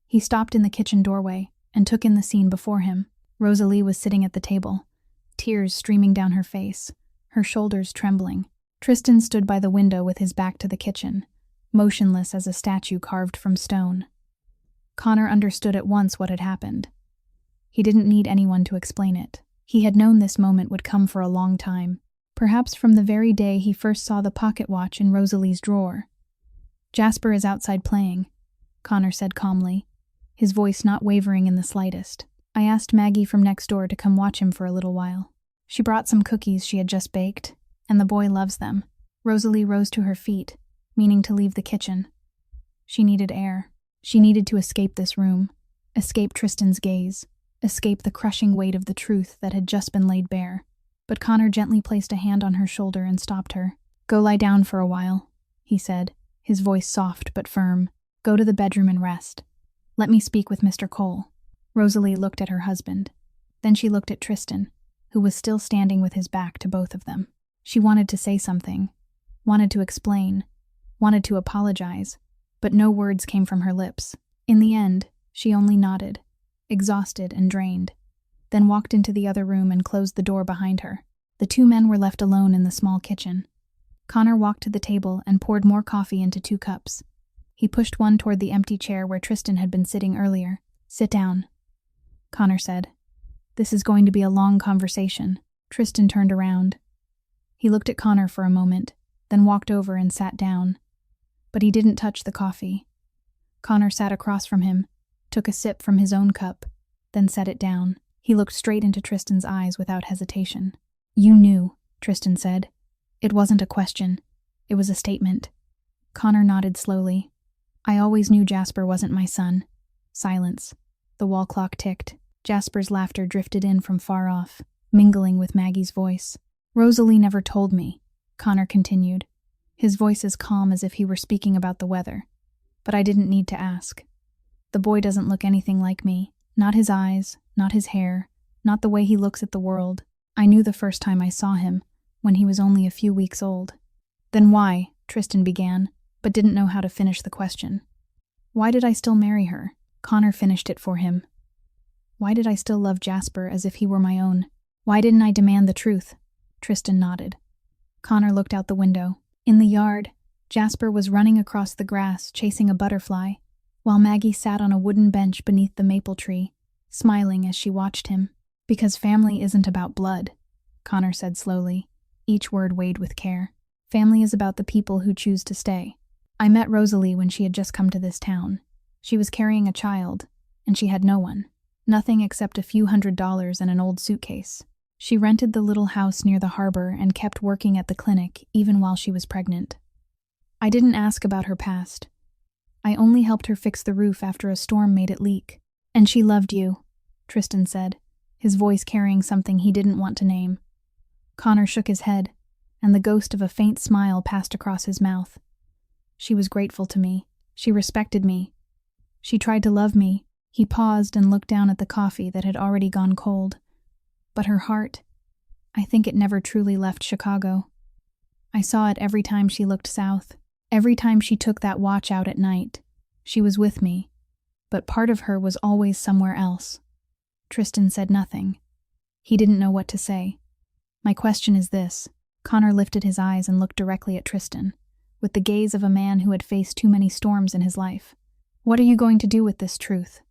Speaker 1: He stopped in the kitchen doorway and took in the scene before him. Rosalie was sitting at the table, tears streaming down her face, her shoulders trembling. Tristan stood by the window with his back to the kitchen, motionless as a statue carved from stone. Connor understood at once what had happened. He didn't need anyone to explain it. He had known this moment would come for a long time, perhaps from the very day he first saw the pocket watch in Rosalie's drawer. "Jasper is outside playing," Connor said calmly, his voice not wavering in the slightest. "I asked Maggie from next door to come watch him for a little while. She brought some cookies she had just baked, and the boy loves them." Rosalie rose to her feet, meaning to leave the kitchen. She needed air. She needed to escape this room, escape Tristan's gaze, escape the crushing weight of the truth that had just been laid bare. But Connor gently placed a hand on her shoulder and stopped her. "Go lie down for a while," he said, his voice soft but firm. "Go to the bedroom and rest. Let me speak with Mr. Cole." Rosalie looked at her husband. Then she looked at Tristan, who was still standing with his back to both of them. She wanted to say something, wanted to explain, wanted to apologize, but no words came from her lips. In the end, she only nodded, exhausted and drained, then walked into the other room and closed the door behind her. The two men were left alone in the small kitchen. Connor walked to the table and poured more coffee into 2 cups. He pushed one toward the empty chair where Tristan had been sitting earlier. "Sit down," Connor said. "This is going to be a long conversation." Tristan turned around. He looked at Connor for a moment, then walked over and sat down. But he didn't touch the coffee. Connor sat across from him, took a sip from his own cup, then set it down. He looked straight into Tristan's eyes without hesitation. "You knew," Tristan said. It wasn't a question. It was a statement. Connor nodded slowly. I always knew Jasper wasn't my son. Silence. The wall clock ticked. Jasper's laughter drifted in from far off, mingling with Maggie's voice. Rosalie never told me, Connor continued, his voice as calm as if he were speaking about the weather. But I didn't need to ask. The boy doesn't look anything like me. Not his eyes, not his hair, not the way he looks at the world. I knew the first time I saw him, when he was only a few weeks old. Then why, Tristan began, but didn't know how to finish the question. Why did I still marry her? Connor finished it for him. Why did I still love Jasper as if he were my own? Why didn't I demand the truth? Tristan nodded. Connor looked out the window. In the yard, Jasper was running across the grass, chasing a butterfly, while Maggie sat on a wooden bench beneath the maple tree, smiling as she watched him. Because family isn't about blood, Connor said slowly, each word weighed with care. Family is about the people who choose to stay. I met Rosalie when she had just come to this town. She was carrying a child, and she had no one. Nothing except a few $100s and an old suitcase. She rented the little house near the harbor and kept working at the clinic even while she was pregnant. I didn't ask about her past. I only helped her fix the roof after a storm made it leak. And she loved you, Tristan said, his voice carrying something he didn't want to name. Connor shook his head, and the ghost of a faint smile passed across his mouth. She was grateful to me. She respected me. She tried to love me. He paused and looked down at the coffee that had already gone cold. But her heart, I think it never truly left Chicago. I saw it every time she looked south. Every time she took that watch out at night. She was with me, but part of her was always somewhere else. Tristan said nothing. He didn't know what to say. My question is this. Connor lifted his eyes and looked directly at Tristan, with the gaze of a man who had faced too many storms in his life. What are you going to do with this truth?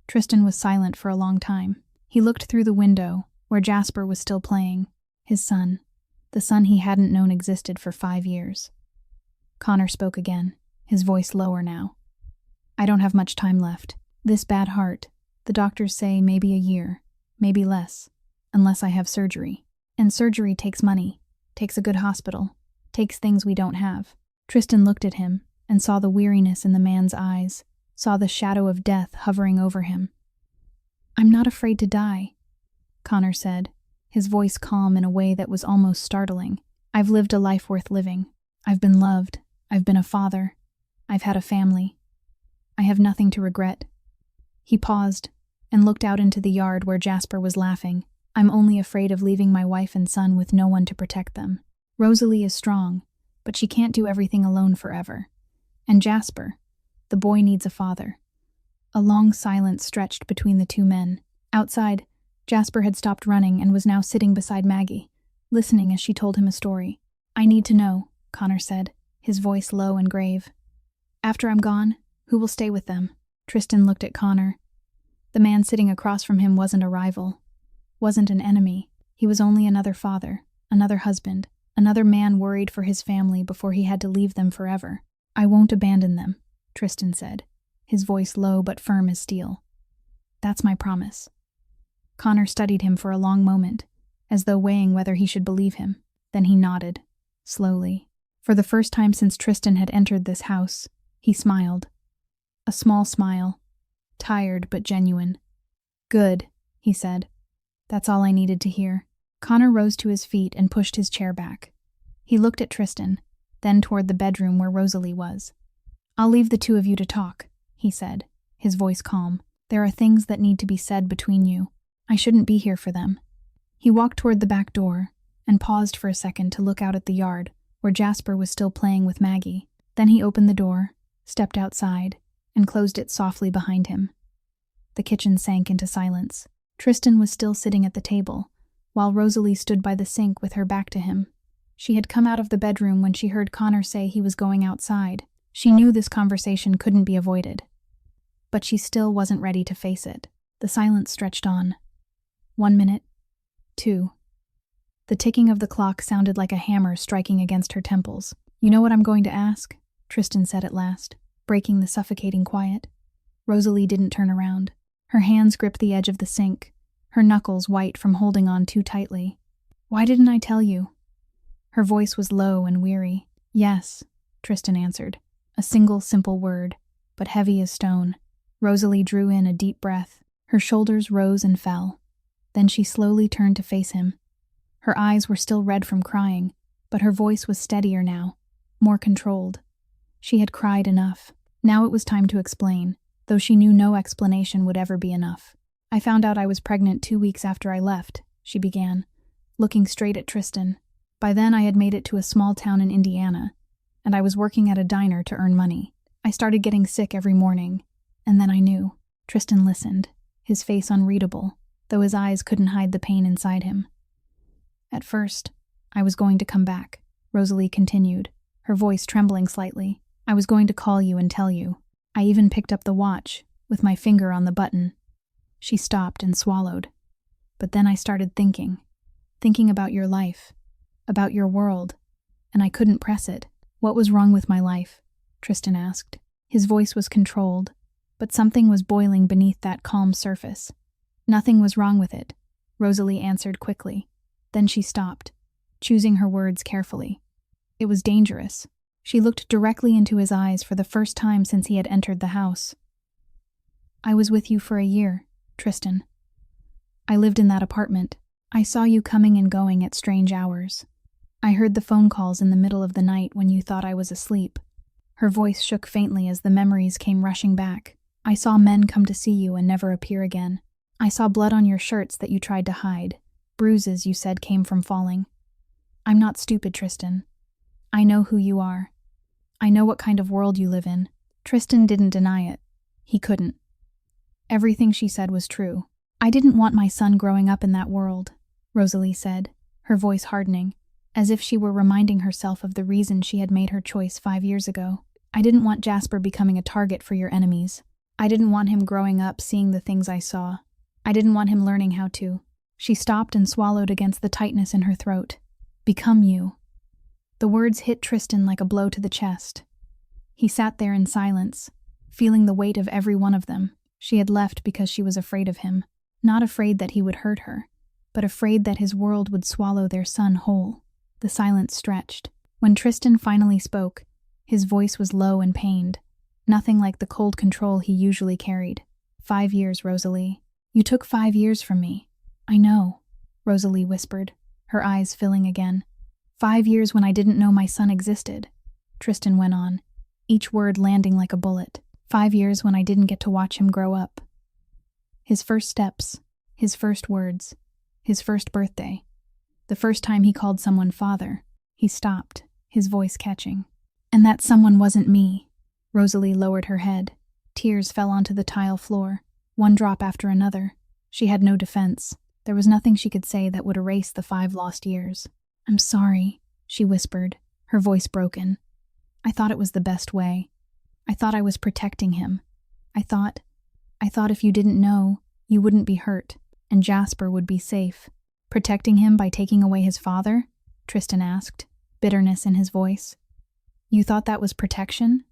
Speaker 1: Tristan was silent for a long time. He looked through the window, where Jasper was still playing. His son. The son he hadn't known existed for 5 years. Connor spoke again, his voice lower now. I don't have much time left. This bad heart, the doctors say maybe a year, maybe less, unless I have surgery. And surgery takes money, takes a good hospital, takes things we don't have. Tristan looked at him and saw the weariness in the man's eyes, saw the shadow of death hovering over him. I'm not afraid to die, Connor said, his voice calm in a way that was almost startling. I've lived a life worth living. I've been loved. I've been a father. I've had a family. I have nothing to regret. He paused and looked out into the yard where Jasper was laughing. I'm only afraid of leaving my wife and son with no one to protect them. Rosalie is strong, but she can't do everything alone forever. And Jasper, the boy needs a father. A long silence stretched between the two men. Outside, Jasper had stopped running and was now sitting beside Maggie, listening as she told him a story. I need to know, Connor said, his voice low and grave. After I'm gone, who will stay with them? Tristan looked at Connor. The man sitting across from him wasn't a rival, wasn't an enemy. He was only another father, another husband, another man worried for his family before he had to leave them forever. I won't abandon them, Tristan said, his voice low but firm as steel. That's my promise. Connor studied him for a long moment, as though weighing whether he should believe him. Then he nodded, slowly. For the first time since Tristan had entered this house, he smiled. A small smile, tired but genuine. Good, he said. That's all I needed to hear. Connor rose to his feet and pushed his chair back. He looked at Tristan, then toward the bedroom where Rosalie was. I'll leave the two of you to talk, he said, his voice calm. There are things that need to be said between you. I shouldn't be here for them. He walked toward the back door and paused for a second to look out at the yard, where Jasper was still playing with Maggie. Then he opened the door, stepped outside, and closed it softly behind him. The kitchen sank into silence. Tristan was still sitting at the table, while Rosalie stood by the sink with her back to him. She had come out of the bedroom when she heard Connor say he was going outside. She knew this conversation couldn't be avoided. But she still wasn't ready to face it. The silence stretched on. 1 minute. 2. The ticking of the clock sounded like a hammer striking against her temples. You know what I'm going to ask? Tristan said at last, breaking the suffocating quiet. Rosalie didn't turn around. Her hands gripped the edge of the sink, her knuckles white from holding on too tightly. Why didn't I tell you? Her voice was low and weary. "Yes," Tristan answered. A single simple word, but heavy as stone. Rosalie drew in a deep breath. Her shoulders rose and fell. Then she slowly turned to face him. Her eyes were still red from crying, but her voice was steadier now, more controlled. She had cried enough. Now it was time to explain, though she knew no explanation would ever be enough. "I found out I was pregnant 2 weeks after I left," she began, looking straight at Tristan. "By then I had made it to a small town in Indiana, and I was working at a diner to earn money. I started getting sick every morning, and then I knew." Tristan listened, his face unreadable, though his eyes couldn't hide the pain inside him. "At first, I was going to come back," Rosalie continued, her voice trembling slightly. "I was going to call you and tell you. I even picked up the watch, with my finger on the button." She stopped and swallowed. "But then I started thinking about your life, about your world, and I couldn't press it." "What was wrong with my life?" Tristan asked. His voice was controlled, but something was boiling beneath that calm surface. "Nothing was wrong with it," Rosalie answered quickly. Then she stopped, choosing her words carefully. "It was dangerous." She looked directly into his eyes for the first time since he had entered the house. "I was with you for a year, Tristan. I lived in that apartment. I saw you coming and going at strange hours. I heard the phone calls in the middle of the night when you thought I was asleep." Her voice shook faintly as the memories came rushing back. "I saw men come to see you and never appear again. I saw blood on your shirts that you tried to hide, bruises you said came from falling. I'm not stupid, Tristan. I know who you are. I know what kind of world you live in." Tristan didn't deny it. He couldn't. Everything she said was true. "I didn't want my son growing up in that world," Rosalie said, her voice hardening, as if she were reminding herself of the reason she had made her choice 5 years ago. "I didn't want Jasper becoming a target for your enemies. I didn't want him growing up seeing the things I saw. I didn't want him learning how to." She stopped and swallowed against the tightness in her throat. "Become you." The words hit Tristan like a blow to the chest. He sat there in silence, feeling the weight of every one of them. She had left because she was afraid of him. Not afraid that he would hurt her, but afraid that his world would swallow their son whole. The silence stretched. When Tristan finally spoke, his voice was low and pained, nothing like the cold control he usually carried. 5 years, Rosalie. You took 5 years from me." "I know," Rosalie whispered, her eyes filling again. 5 years when I didn't know my son existed," Tristan went on, each word landing like a bullet. 5 years when I didn't get to watch him grow up. His first steps, his first words, his first birthday. The first time he called someone father. He stopped, his voice catching. "And that someone wasn't me." Rosalie lowered her head. Tears fell onto the tile floor, one drop after another. She had no defense. There was nothing she could say that would erase the 5 lost years. "I'm sorry," she whispered, her voice broken. "I thought it was the best way. I thought I was protecting him. I thought if you didn't know, you wouldn't be hurt, and Jasper would be safe." "Protecting him by taking away his father?" Tristan asked, bitterness in his voice. "You thought that was protection?"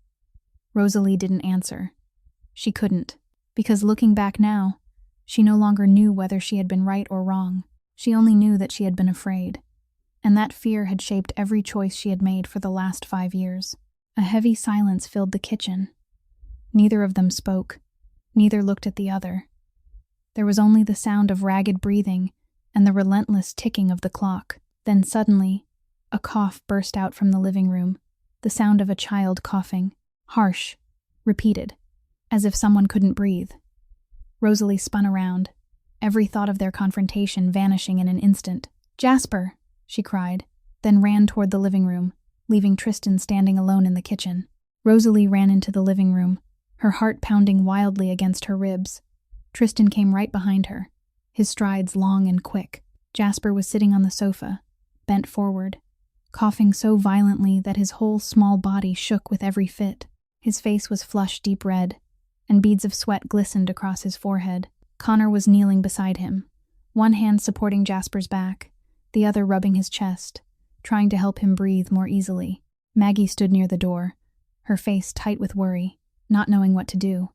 Speaker 1: Rosalie didn't answer. She couldn't, because looking back now, she no longer knew whether she had been right or wrong. She only knew that she had been afraid, and that fear had shaped every choice she had made for the last 5 years. A heavy silence filled the kitchen. Neither of them spoke. Neither looked at the other. There was only the sound of ragged breathing and the relentless ticking of the clock. Then suddenly, a cough burst out from the living room, the sound of a child coughing, harsh, repeated, as if someone couldn't breathe. Rosalie spun around, every thought of their confrontation vanishing in an instant. "Jasper!" she cried, then ran toward the living room, leaving Tristan standing alone in the kitchen. Rosalie ran into the living room, her heart pounding wildly against her ribs. Tristan came right behind her, his strides long and quick. Jasper was sitting on the sofa, bent forward, coughing so violently that his whole small body shook with every fit. His face was flushed deep red, and beads of sweat glistened across his forehead. Connor was kneeling beside him, one hand supporting Jasper's back, the other rubbing his chest, trying to help him breathe more easily. Maggie stood near the door, her face tight with worry, not knowing what to do.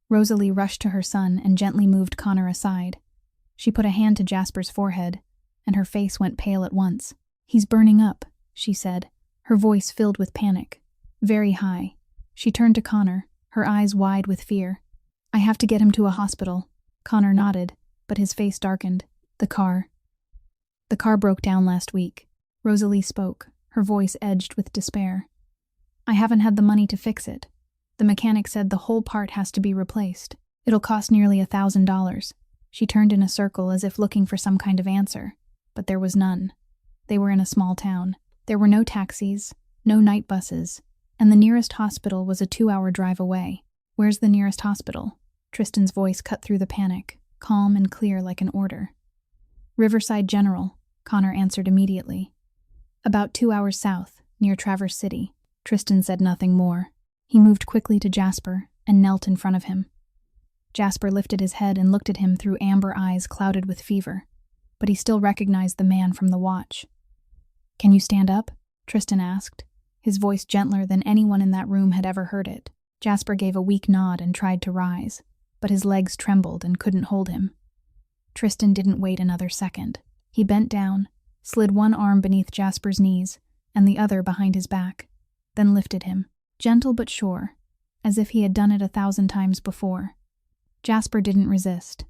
Speaker 1: Rosalie rushed to her son and gently moved Connor aside. She put a hand to Jasper's forehead, and her face went pale at once. "He's burning up," she said, her voice filled with panic. Very high. She turned to Connor, her eyes wide with fear. I have to get him to a hospital. Connor nodded, but his face darkened. The car broke down last week. Rosalie spoke, her voice edged with despair. I haven't had the money to fix it. The mechanic said the whole part has to be replaced. It'll cost nearly $1,000. She turned in a circle as if looking for some kind of answer, but there was none. They were in a small town. There were no taxis, no night buses, and the nearest hospital was a 2-hour drive away. Where's the nearest hospital? Tristan's voice cut through the panic, calm and clear like an order. Riverside General, Connor answered immediately. About 2 hours south, near Traverse City. Tristan said nothing more. He moved quickly to Jasper and knelt in front of him. Jasper lifted his head and looked at him through amber eyes clouded with fever, but he still recognized the man from the watch. Can you stand up? Tristan asked, his voice gentler than anyone in that room had ever heard it. Jasper gave a weak nod and tried to rise, but his legs trembled and couldn't hold him. Tristan didn't wait another second. He bent down, slid one arm beneath Jasper's knees and the other behind his back, then lifted him, gentle but sure, as if he had done it 1,000 times before. Jasper didn't resist.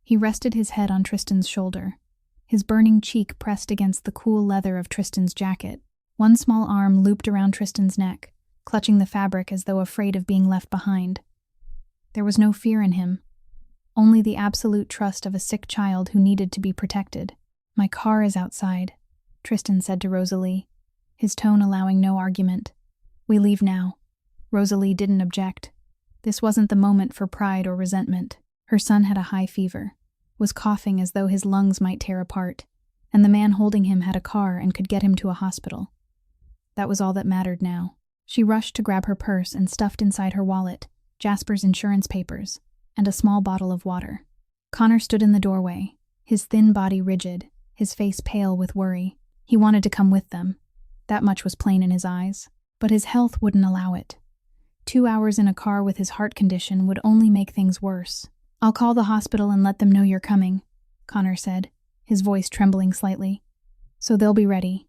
Speaker 1: He rested his head on Tristan's shoulder, his burning cheek pressed against the cool leather of Tristan's jacket. One small arm looped around Tristan's neck, clutching the fabric as though afraid of being left behind. There was no fear in him, only the absolute trust of a sick child who needed to be protected. My car is outside, Tristan said to Rosalie, his tone allowing no argument. We leave now. Rosalie didn't object. This wasn't the moment for pride or resentment. Her son had a high fever, was coughing as though his lungs might tear apart, and the man holding him had a car and could get him to a hospital. That was all that mattered now. She rushed to grab her purse and stuffed inside her wallet Jasper's insurance papers and a small bottle of water. Connor stood in the doorway, his thin body rigid, his face pale with worry. He wanted to come with them. That much was plain in his eyes, but his health wouldn't allow it. 2 hours in a car with his heart condition would only make things worse. I'll call the hospital and let them know you're coming, Connor said, his voice trembling slightly. So they'll be ready.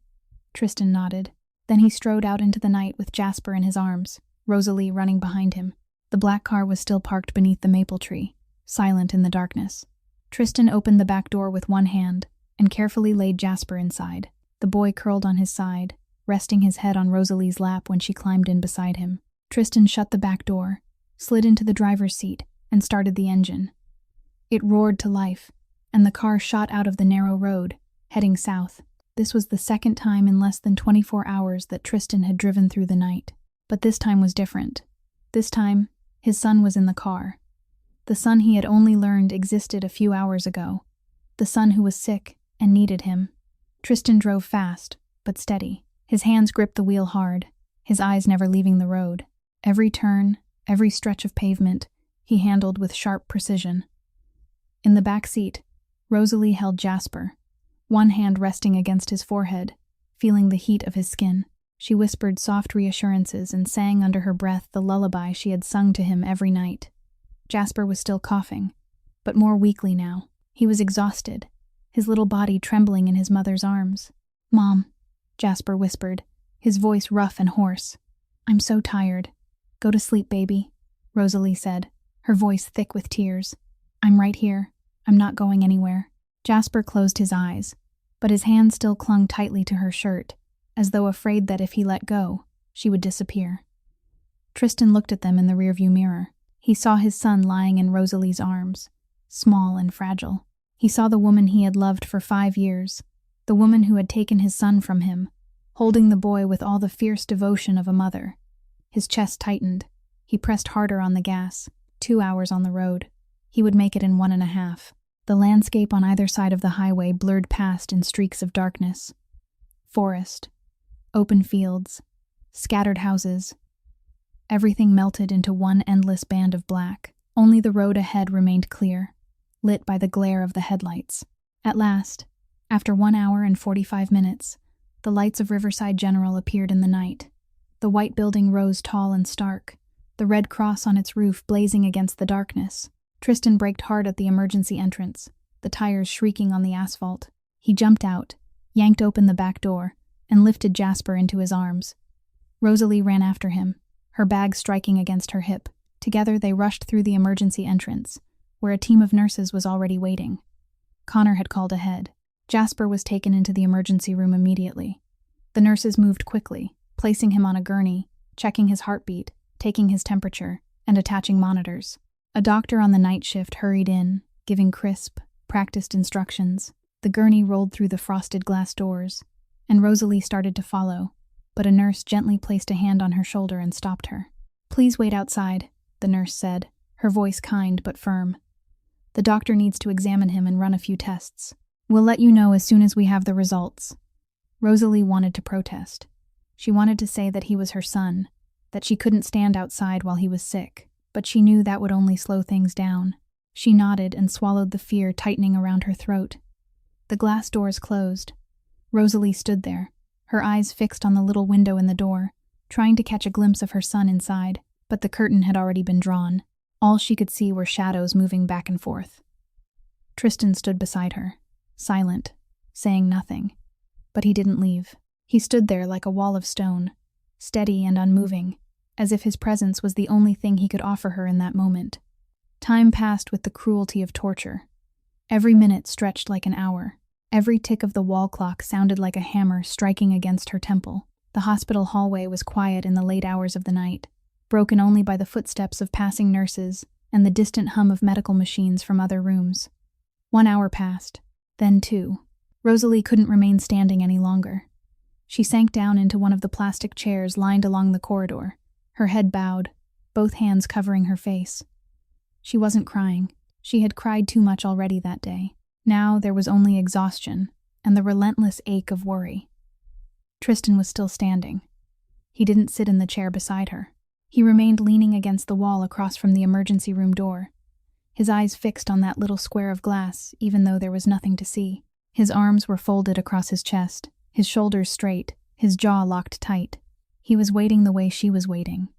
Speaker 1: Tristan nodded. Then he strode out into the night with Jasper in his arms, Rosalie running behind him. The black car was still parked beneath the maple tree, silent in the darkness. Tristan opened the back door with one hand and carefully laid Jasper inside. The boy curled on his side, resting his head on Rosalie's lap when she climbed in beside him. Tristan shut the back door, slid into the driver's seat, and started the engine. It roared to life, and the car shot out of the narrow road, heading south. This was the second time in less than 24 hours that Tristan had driven through the night. But this time was different. This time, his son was in the car. The son he had only learned existed a few hours ago. The son who was sick and needed him. Tristan drove fast, but steady. His hands gripped the wheel hard, his eyes never leaving the road. Every turn, every stretch of pavement, he handled with sharp precision. In the back seat, Rosalie held Jasper, one hand resting against his forehead, feeling the heat of his skin. She whispered soft reassurances and sang under her breath the lullaby she had sung to him every night. Jasper was still coughing, but more weakly now. He was exhausted, his little body trembling in his mother's arms. "Mom," Jasper whispered, his voice rough and hoarse. "I'm so tired." "Go to sleep, baby," Rosalie said, her voice thick with tears. "I'm right here. I'm not going anywhere." Jasper closed his eyes, but his hand still clung tightly to her shirt, as though afraid that if he let go, she would disappear. Tristan looked at them in the rearview mirror. He saw his son lying in Rosalie's arms, small and fragile. He saw the woman he had loved for 5 years, the woman who had taken his son from him, holding the boy with all the fierce devotion of a mother. His chest tightened. He pressed harder on the gas. 2 hours on the road. He would make it in 1.5. The landscape on either side of the highway blurred past in streaks of darkness. Forest, open fields, scattered houses. Everything melted into one endless band of black. Only the road ahead remained clear, lit by the glare of the headlights. At last, after 1 hour and 45 minutes, the lights of Riverside General appeared in the night. The white building rose tall and stark, the red cross on its roof blazing against the darkness. Tristan braked hard at the emergency entrance, the tires shrieking on the asphalt. He jumped out, yanked open the back door, and lifted Jasper into his arms. Rosalie ran after him, her bag striking against her hip. Together they rushed through the emergency entrance, where a team of nurses was already waiting. Connor had called ahead. Jasper was taken into the emergency room immediately. The nurses moved quickly, placing him on a gurney, checking his heartbeat, taking his temperature, and attaching monitors. A doctor on the night shift hurried in, giving crisp, practiced instructions. The gurney rolled through the frosted glass doors, and Rosalie started to follow, but a nurse gently placed a hand on her shoulder and stopped her. "Please wait outside," the nurse said, her voice kind but firm. "The doctor needs to examine him and run a few tests. We'll let you know as soon as we have the results." Rosalie wanted to protest. She wanted to say that he was her son, that she couldn't stand outside while he was sick, but she knew that would only slow things down. She nodded and swallowed the fear tightening around her throat. The glass doors closed. Rosalie stood there, her eyes fixed on the little window in the door, trying to catch a glimpse of her son inside, but the curtain had already been drawn. All she could see were shadows moving back and forth. Tristan stood beside her, silent, saying nothing. But he didn't leave. He stood there like a wall of stone, steady and unmoving, as if his presence was the only thing he could offer her in that moment. Time passed with the cruelty of torture. Every minute stretched like an hour. Every tick of the wall clock sounded like a hammer striking against her temple. The hospital hallway was quiet in the late hours of the night, broken only by the footsteps of passing nurses and the distant hum of medical machines from other rooms. 1 hour passed, then 2. Rosalie couldn't remain standing any longer. She sank down into one of the plastic chairs lined along the corridor, her head bowed, both hands covering her face. She wasn't crying. She had cried too much already that day. Now there was only exhaustion and the relentless ache of worry. Tristan was still standing. He didn't sit in the chair beside her. He remained leaning against the wall across from the emergency room door, his eyes fixed on that little square of glass, even though there was nothing to see. His arms were folded across his chest, his shoulders straight, his jaw locked tight. He was waiting the way she was waiting.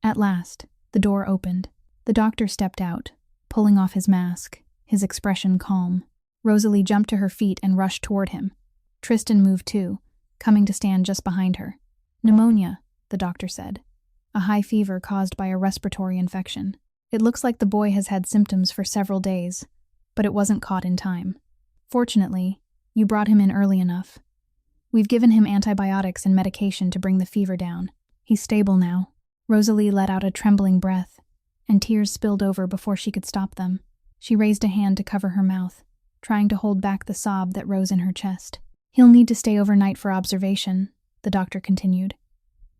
Speaker 1: At last, the door opened. The doctor stepped out, pulling off his mask, his expression calm. Rosalie jumped to her feet and rushed toward him. Tristan moved too, coming to stand just behind her. "Pneumonia," the doctor said. "A high fever caused by a respiratory infection. It looks like the boy has had symptoms for several days, but it wasn't caught in time. Fortunately, you brought him in early enough. We've given him antibiotics and medication to bring the fever down. He's stable now." Rosalie let out a trembling breath, and tears spilled over before she could stop them. She raised a hand to cover her mouth, trying to hold back the sob that rose in her chest. "He'll need to stay overnight for observation," the doctor continued.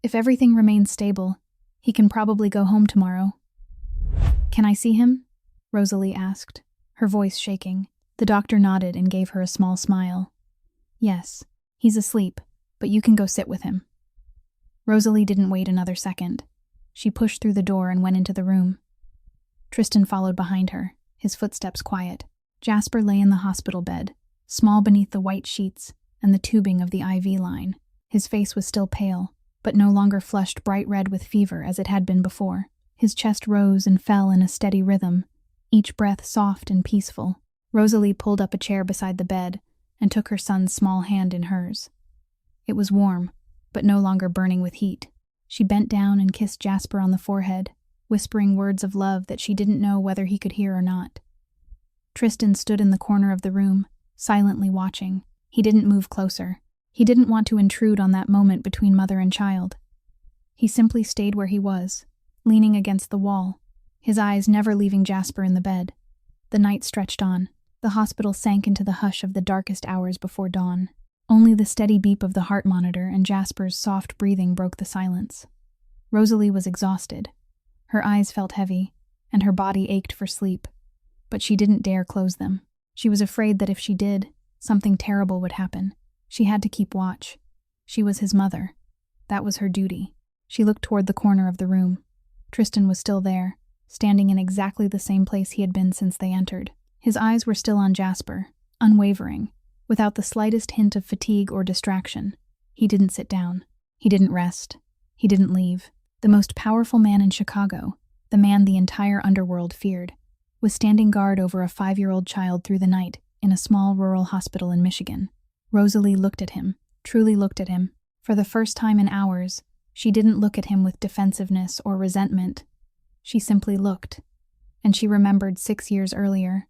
Speaker 1: "If everything remains stable, he can probably go home tomorrow." "Can I see him?" Rosalie asked, her voice shaking. The doctor nodded and gave her a small smile. "Yes, he's asleep, but you can go sit with him." Rosalie didn't wait another second. She pushed through the door and went into the room. Tristan followed behind her, his footsteps quiet. Jasper lay in the hospital bed, small beneath the white sheets and the tubing of the IV line. His face was still pale, but no longer flushed bright red with fever as it had been before. His chest rose and fell in a steady rhythm, each breath soft and peaceful. Rosalie pulled up a chair beside the bed and took her son's small hand in hers. It was warm, but no longer burning with heat. She bent down and kissed Jasper on the forehead, whispering words of love that she didn't know whether he could hear or not. Tristan stood in the corner of the room, silently watching. He didn't move closer. He didn't want to intrude on that moment between mother and child. He simply stayed where he was, leaning against the wall, his eyes never leaving Jasper in the bed. The night stretched on. The hospital sank into the hush of the darkest hours before dawn. Only the steady beep of the heart monitor and Jasper's soft breathing broke the silence. Rosalie was exhausted. Her eyes felt heavy, and her body ached for sleep, but she didn't dare close them. She was afraid that if she did, something terrible would happen. She had to keep watch. She was his mother. That was her duty. She looked toward the corner of the room. Tristan was still there, standing in exactly the same place he had been since they entered. His eyes were still on Jasper, unwavering, without the slightest hint of fatigue or distraction. He didn't sit down. He didn't rest. He didn't leave. The most powerful man in Chicago, the man the entire underworld feared, was standing guard over a 5-year-old child through the night in a small rural hospital in Michigan. Rosalie looked at him, truly looked at him. For the first time in hours, she didn't look at him with defensiveness or resentment. She simply looked. And she remembered 6 years earlier,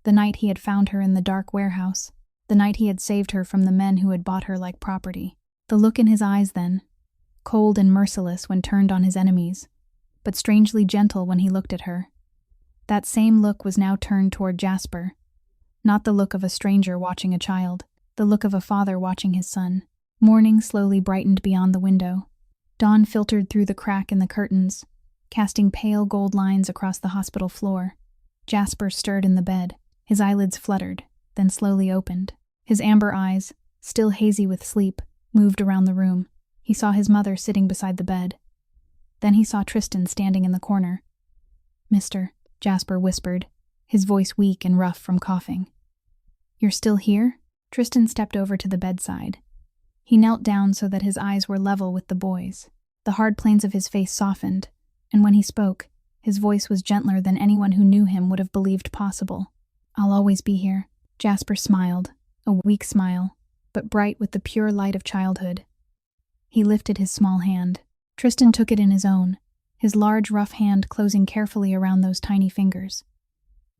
Speaker 1: the night he had found her in the dark warehouse, the night he had saved her from the men who had bought her like property. The look in his eyes then, cold and merciless when turned on his enemies, but strangely gentle when he looked at her. That same look was now turned toward Jasper. Not the look of a stranger watching a child, the look of a father watching his son. Morning slowly brightened beyond the window. Dawn filtered through the crack in the curtains, casting pale gold lines across the hospital floor. Jasper stirred in the bed. His eyelids fluttered, then slowly opened. His amber eyes, still hazy with sleep, moved around the room. He saw his mother sitting beside the bed. Then he saw Tristan standing in the corner. "Mister," Jasper whispered, his voice weak and rough from coughing. "You're still here?" Tristan stepped over to the bedside. He knelt down so that his eyes were level with the boy's. The hard planes of his face softened, and when he spoke, his voice was gentler than anyone who knew him would have believed possible. "I'll always be here." Jasper smiled, a weak smile, but bright with the pure light of childhood. He lifted his small hand. Tristan took it in his own, his large, rough hand closing carefully around those tiny fingers.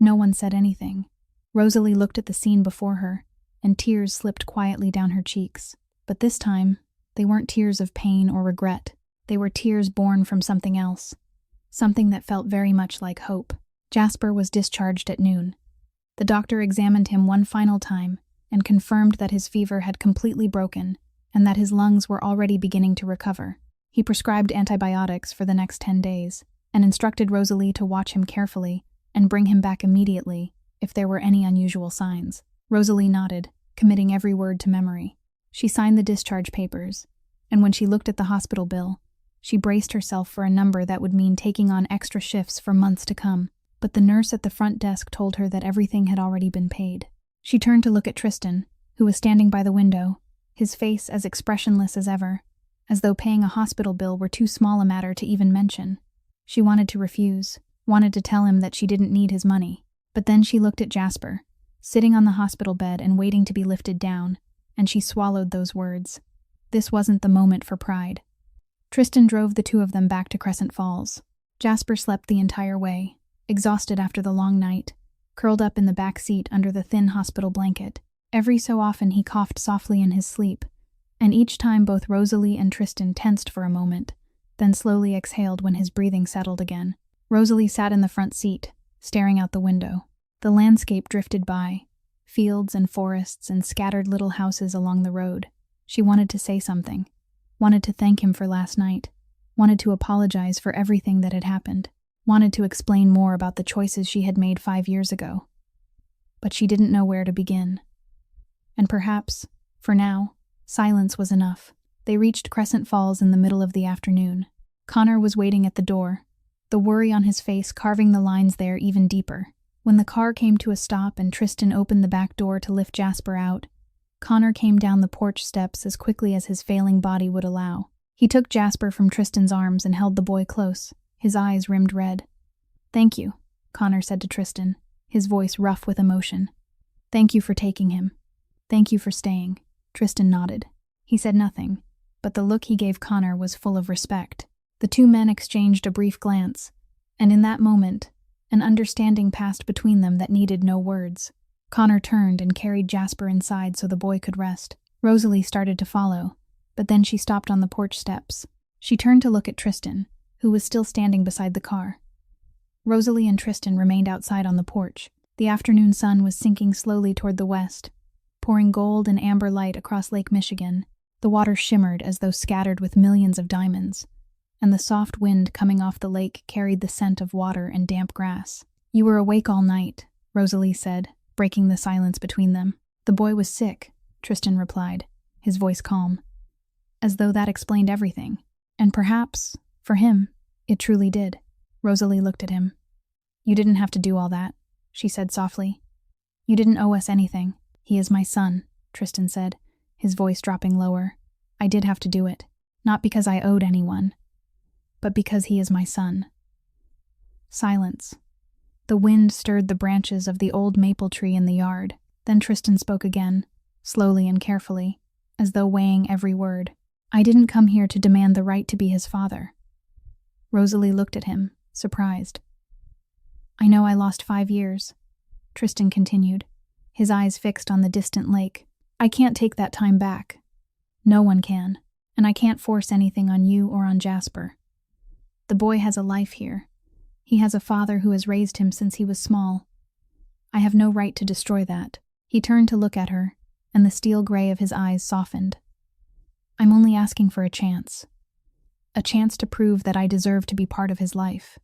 Speaker 1: No one said anything. Rosalie looked at the scene before her, and tears slipped quietly down her cheeks. But this time, they weren't tears of pain or regret. They were tears born from something else, something that felt very much like hope. Jasper was discharged at noon. The doctor examined him one final time and confirmed that his fever had completely broken and that his lungs were already beginning to recover. He prescribed antibiotics for the next 10 days and instructed Rosalie to watch him carefully and bring him back immediately if there were any unusual signs. Rosalie nodded, committing every word to memory. She signed the discharge papers, and when she looked at the hospital bill, she braced herself for a number that would mean taking on extra shifts for months to come. But the nurse at the front desk told her that everything had already been paid. She turned to look at Tristan, who was standing by the window, his face as expressionless as ever, as though paying a hospital bill were too small a matter to even mention. She wanted to refuse, wanted to tell him that she didn't need his money. But then she looked at Jasper, sitting on the hospital bed and waiting to be lifted down, and she swallowed those words. This wasn't the moment for pride. Tristan drove the two of them back to Crescent Falls. Jasper slept the entire way, exhausted after the long night, curled up in the back seat under the thin hospital blanket. Every so often he coughed softly in his sleep, and each time both Rosalie and Tristan tensed for a moment, then slowly exhaled when his breathing settled again. Rosalie sat in the front seat, staring out the window. The landscape drifted by, fields and forests and scattered little houses along the road. She wanted to say something, wanted to thank him for last night, wanted to apologize for everything that had happened, wanted to explain more about the choices she had made 5 years ago. But she didn't know where to begin. And perhaps, for now, silence was enough. They reached Crescent Falls in the middle of the afternoon. Connor was waiting at the door, the worry on his face carving the lines there even deeper. When the car came to a stop and Tristan opened the back door to lift Jasper out, Connor came down the porch steps as quickly as his failing body would allow. He took Jasper from Tristan's arms and held the boy close, his eyes rimmed red. "Thank you," Connor said to Tristan, his voice rough with emotion. "Thank you for taking him. Thank you for staying." Tristan nodded. He said nothing, but the look he gave Connor was full of respect. The two men exchanged a brief glance, and in that moment, an understanding passed between them that needed no words. Connor turned and carried Jasper inside so the boy could rest. Rosalie started to follow, but then she stopped on the porch steps. She turned to look at Tristan, who was still standing beside the car. Rosalie and Tristan remained outside on the porch. The afternoon sun was sinking slowly toward the west, pouring gold and amber light across Lake Michigan. The water shimmered as though scattered with millions of diamonds, and the soft wind coming off the lake carried the scent of water and damp grass. "You were awake all night," Rosalie said, breaking the silence between them. "The boy was sick," Tristan replied, his voice calm, as though that explained everything. And perhaps, for him, it truly did. Rosalie looked at him. "You didn't have to do all that," she said softly. "You didn't owe us anything." "He is my son," Tristan said, his voice dropping lower. "I did have to do it, not because I owed anyone, but because he is my son." Silence. The wind stirred the branches of the old maple tree in the yard. Then Tristan spoke again, slowly and carefully, as though weighing every word. "I didn't come here to demand the right to be his father." Rosalie looked at him, surprised. "I know I lost 5 years," Tristan continued, his eyes fixed on the distant lake. "I can't take that time back. No one can, and I can't force anything on you or on Jasper. The boy has a life here. He has a father who has raised him since he was small. I have no right to destroy that." He turned to look at her, and the steel gray of his eyes softened. "I'm only asking for a chance. A chance to prove that I deserve to be part of his life."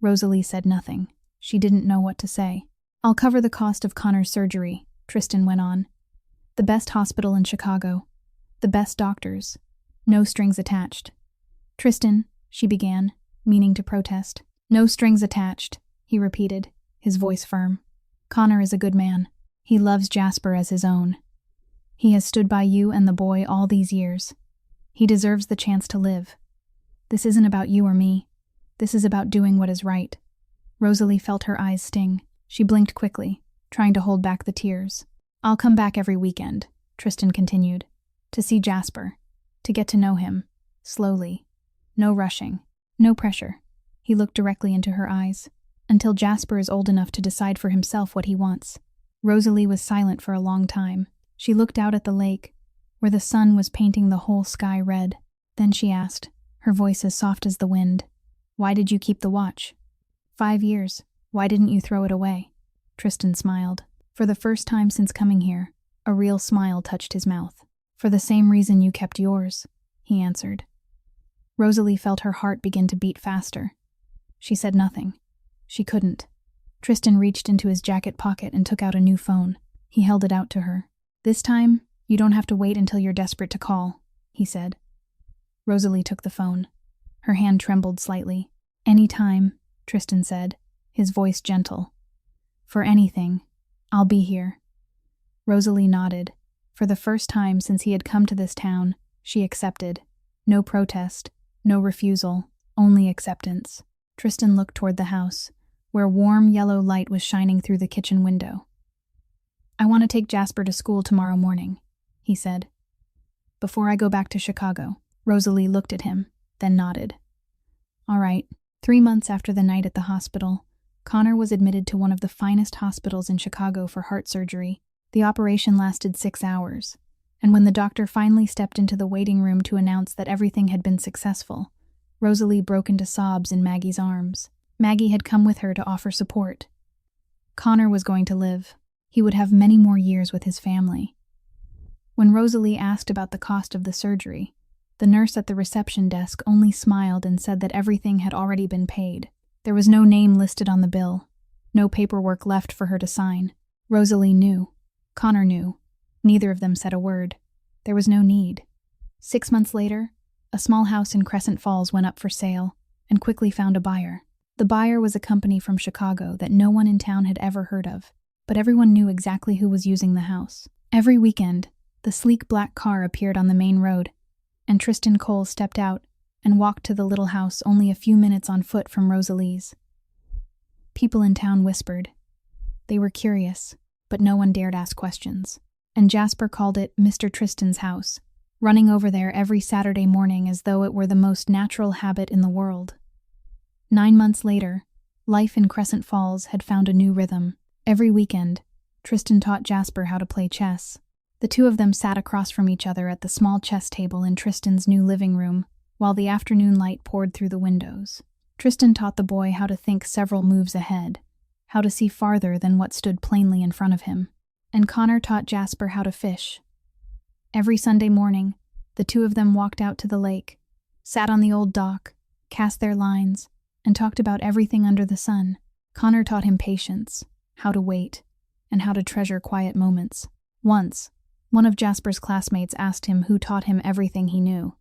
Speaker 1: Rosalie said nothing. She didn't know what to say. "I'll cover the cost of Connor's surgery," Tristan went on. "The best hospital in Chicago. The best doctors. No strings attached." "Tristan," she began, meaning to protest. "No strings attached," he repeated, his voice firm. "Connor is a good man. He loves Jasper as his own. He has stood by you and the boy all these years. He deserves the chance to live. This isn't about you or me. This is about doing what is right." Rosalie felt her eyes sting. She blinked quickly, trying to hold back the tears. "I'll come back every weekend," Tristan continued, "to see Jasper, to get to know him, slowly. No rushing, no pressure." He looked directly into her eyes. "Until Jasper is old enough to decide for himself what he wants." Rosalie was silent for a long time. She looked out at the lake, where the sun was painting the whole sky red. Then she asked, her voice as soft as the wind, "Why did you keep the watch?" 5 years. Why didn't you throw it away?" Tristan smiled. For the first time since coming here, a real smile touched his mouth. "For the same reason you kept yours," he answered. Rosalie felt her heart begin to beat faster. She said nothing. She couldn't. Tristan reached into his jacket pocket and took out a new phone. He held it out to her. "This time, you don't have to wait until you're desperate to call," he said. Rosalie took the phone. Her hand trembled slightly. "Any time," Tristan said, his voice gentle. "For anything, I'll be here." Rosalie nodded. For the first time since he had come to this town, she accepted. No protest, no refusal, only acceptance. Tristan looked toward the house, where warm yellow light was shining through the kitchen window. "I want to take Jasper to school tomorrow morning," he said. "Before I go back to Chicago." Rosalie looked at him, then nodded. "All right." 3 months after the night at the hospital, Connor was admitted to one of the finest hospitals in Chicago for heart surgery. The operation lasted 6 hours, and when the doctor finally stepped into the waiting room to announce that everything had been successful, Rosalie broke into sobs in Maggie's arms. Maggie had come with her to offer support. Connor was going to live. He would have many more years with his family. When Rosalie asked about the cost of the surgery, the nurse at the reception desk only smiled and said that everything had already been paid. There was no name listed on the bill, no paperwork left for her to sign. Rosalie knew. Connor knew. Neither of them said a word. There was no need. 6 months later, a small house in Crescent Falls went up for sale and quickly found a buyer. The buyer was a company from Chicago that no one in town had ever heard of, but everyone knew exactly who was using the house. Every weekend, the sleek black car appeared on the main road, and Tristan Cole stepped out and walked to the little house only a few minutes on foot from Rosalie's. People in town whispered. They were curious, but no one dared ask questions, and Jasper called it Mr. Tristan's house, running over there every Saturday morning as though it were the most natural habit in the world. 9 months later, life in Crescent Falls had found a new rhythm. Every weekend, Tristan taught Jasper how to play chess. The two of them sat across from each other at the small chess table in Tristan's new living room, while the afternoon light poured through the windows. Tristan taught the boy how to think several moves ahead, how to see farther than what stood plainly in front of him. And Connor taught Jasper how to fish. Every Sunday morning, the two of them walked out to the lake, sat on the old dock, cast their lines, and talked about everything under the sun. Connor taught him patience, how to wait, and how to treasure quiet moments. Once, one of Jasper's classmates asked him who taught him everything he knew.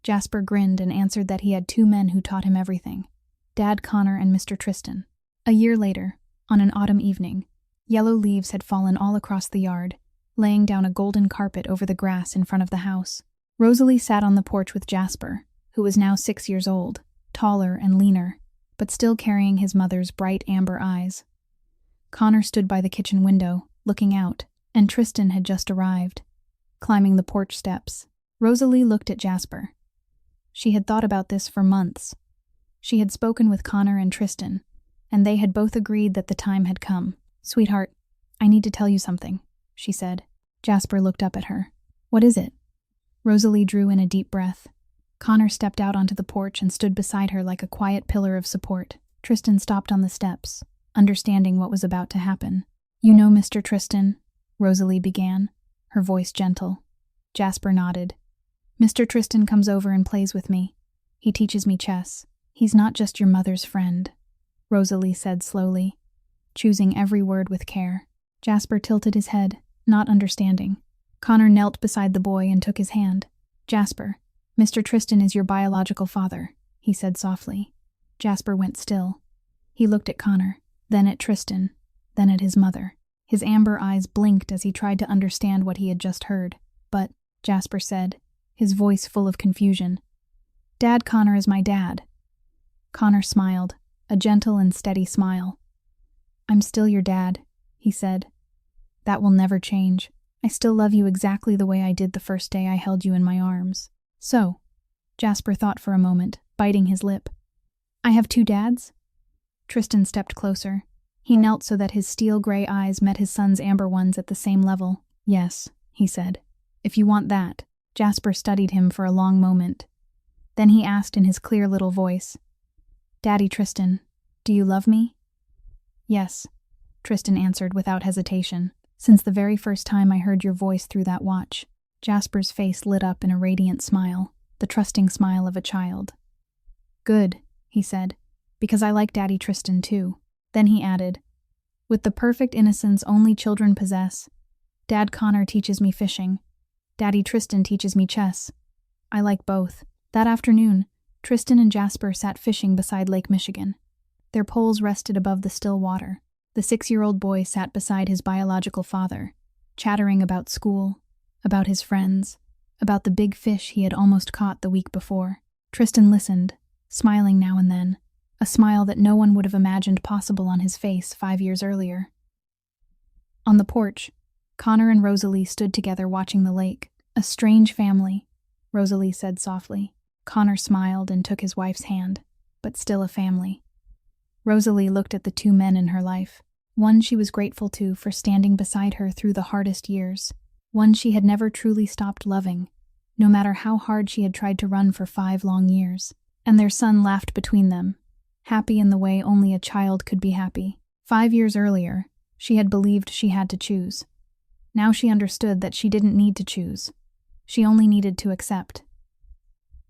Speaker 1: Jasper grinned and answered that he had 2 men who taught him everything, Dad Connor and Mr. Tristan. A year later, on an autumn evening, yellow leaves had fallen all across the yard, laying down a golden carpet over the grass in front of the house. Rosalie sat on the porch with Jasper, who was now 6 years old, taller and leaner, but still carrying his mother's bright amber eyes. Connor stood by the kitchen window, looking out, and Tristan had just arrived. climbing the porch steps. Rosalie looked at Jasper. She had thought about this for months. She had spoken with Connor and Tristan, and they had both agreed that the time had come. "Sweetheart, I need to tell you something," she said. Jasper looked up at her. "What is it?" Rosalie drew in a deep breath. Connor stepped out onto the porch and stood beside her like a quiet pillar of support. Tristan stopped on the steps, understanding what was about to happen. "You know Mr. Tristan?" Rosalie began, her voice gentle. Jasper nodded. "Mr. Tristan comes over and plays with me. He teaches me chess. He's not just your mother's friend," Rosalie said slowly, choosing every word with care. Jasper tilted his head, not understanding. Connor knelt beside the boy and took his hand. "Jasper, Mr. Tristan is your biological father," he said softly. Jasper went still. He looked at Connor, then at Tristan, then at his mother. His amber eyes blinked as he tried to understand what he had just heard. "But," Jasper said, his voice full of confusion, "Dad, Connor is my dad." Connor smiled, a gentle and steady smile. "I'm still your dad," he said. "That will never change. I still love you exactly the way I did the first day I held you in my arms." "So," Jasper thought for a moment, biting his lip, "I have two dads?" Tristan stepped closer. He knelt so that his steel-gray eyes met his son's amber ones at the same level. "Yes," he said. "If you want that." Jasper studied him for a long moment. Then he asked in his clear little voice, "Daddy Tristan, do you love me?" "Yes," Tristan answered without hesitation. "Since the very first time I heard your voice through that watch." Jasper's face lit up in a radiant smile, the trusting smile of a child. "Good," he said, "because I like Daddy Tristan too." Then he added, "With the perfect innocence only children possess, Dad Connor teaches me fishing. Daddy Tristan teaches me chess. I like both." That afternoon, Tristan and Jasper sat fishing beside Lake Michigan. Their poles rested above the still water. The 6-year-old boy sat beside his biological father, chattering about school, about his friends, about the big fish he had almost caught the week before. Tristan listened, smiling now and then, a smile that no one would have imagined possible on his face 5 years earlier. On the porch, Connor and Rosalie stood together watching the lake. "A strange family," Rosalie said softly. Connor smiled and took his wife's hand, but still a family. Rosalie looked at the two men in her life. One she was grateful to for standing beside her through the hardest years. One she had never truly stopped loving, no matter how hard she had tried to run for 5 long years. And their son laughed between them, happy in the way only a child could be happy. 5 years earlier, she had believed she had to choose. Now she understood that she didn't need to choose. She only needed to accept.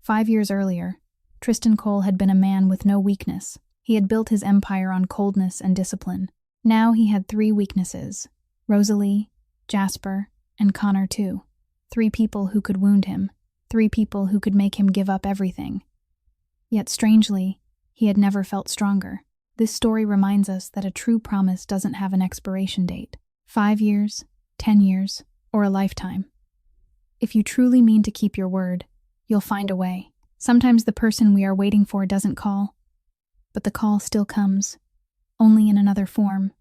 Speaker 1: 5 years earlier, Tristan Cole had been a man with no weakness. He had built his empire on coldness and discipline. Now he had 3 weaknesses: Rosalie, Jasper, and Connor too. 3 people who could wound him. 3 people who could make him give up everything. Yet strangely, he had never felt stronger. This story reminds us that a true promise doesn't have an expiration date. 5 years, 10 years, or a lifetime. If you truly mean to keep your word, you'll find a way. Sometimes the person we are waiting for doesn't call, but the call still comes, only in another form.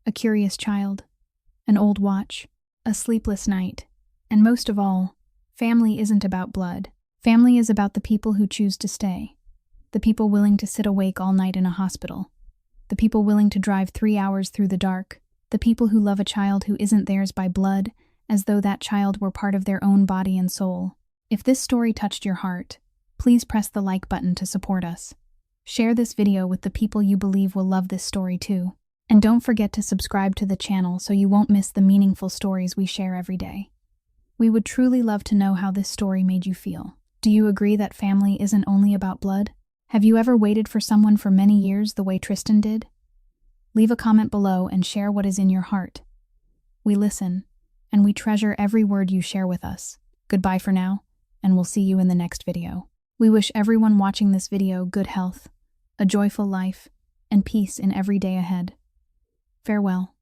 Speaker 1: A curious child, an old watch, a sleepless night, and most of all, family isn't about blood. Family is about the people who choose to stay, the people willing to sit awake all night in a hospital, the people willing to drive 3 hours through the dark, the people who love a child who isn't theirs by blood, as though that child were part of their own body and soul. If this story touched your heart, please press the like button to support us. Share this video with the people you believe will love this story too. And don't forget to subscribe to the channel so you won't miss the meaningful stories we share every day. We would truly love to know how this story made you feel. Do you agree that family isn't only about blood? Have you ever waited for someone for many years the way Tristan did? Leave a comment below and share what is in your heart. We listen, and we treasure every word you share with us. Goodbye for now, and we'll see you in the next video. We wish everyone watching this video good health, a joyful life, and peace in every day ahead. Farewell.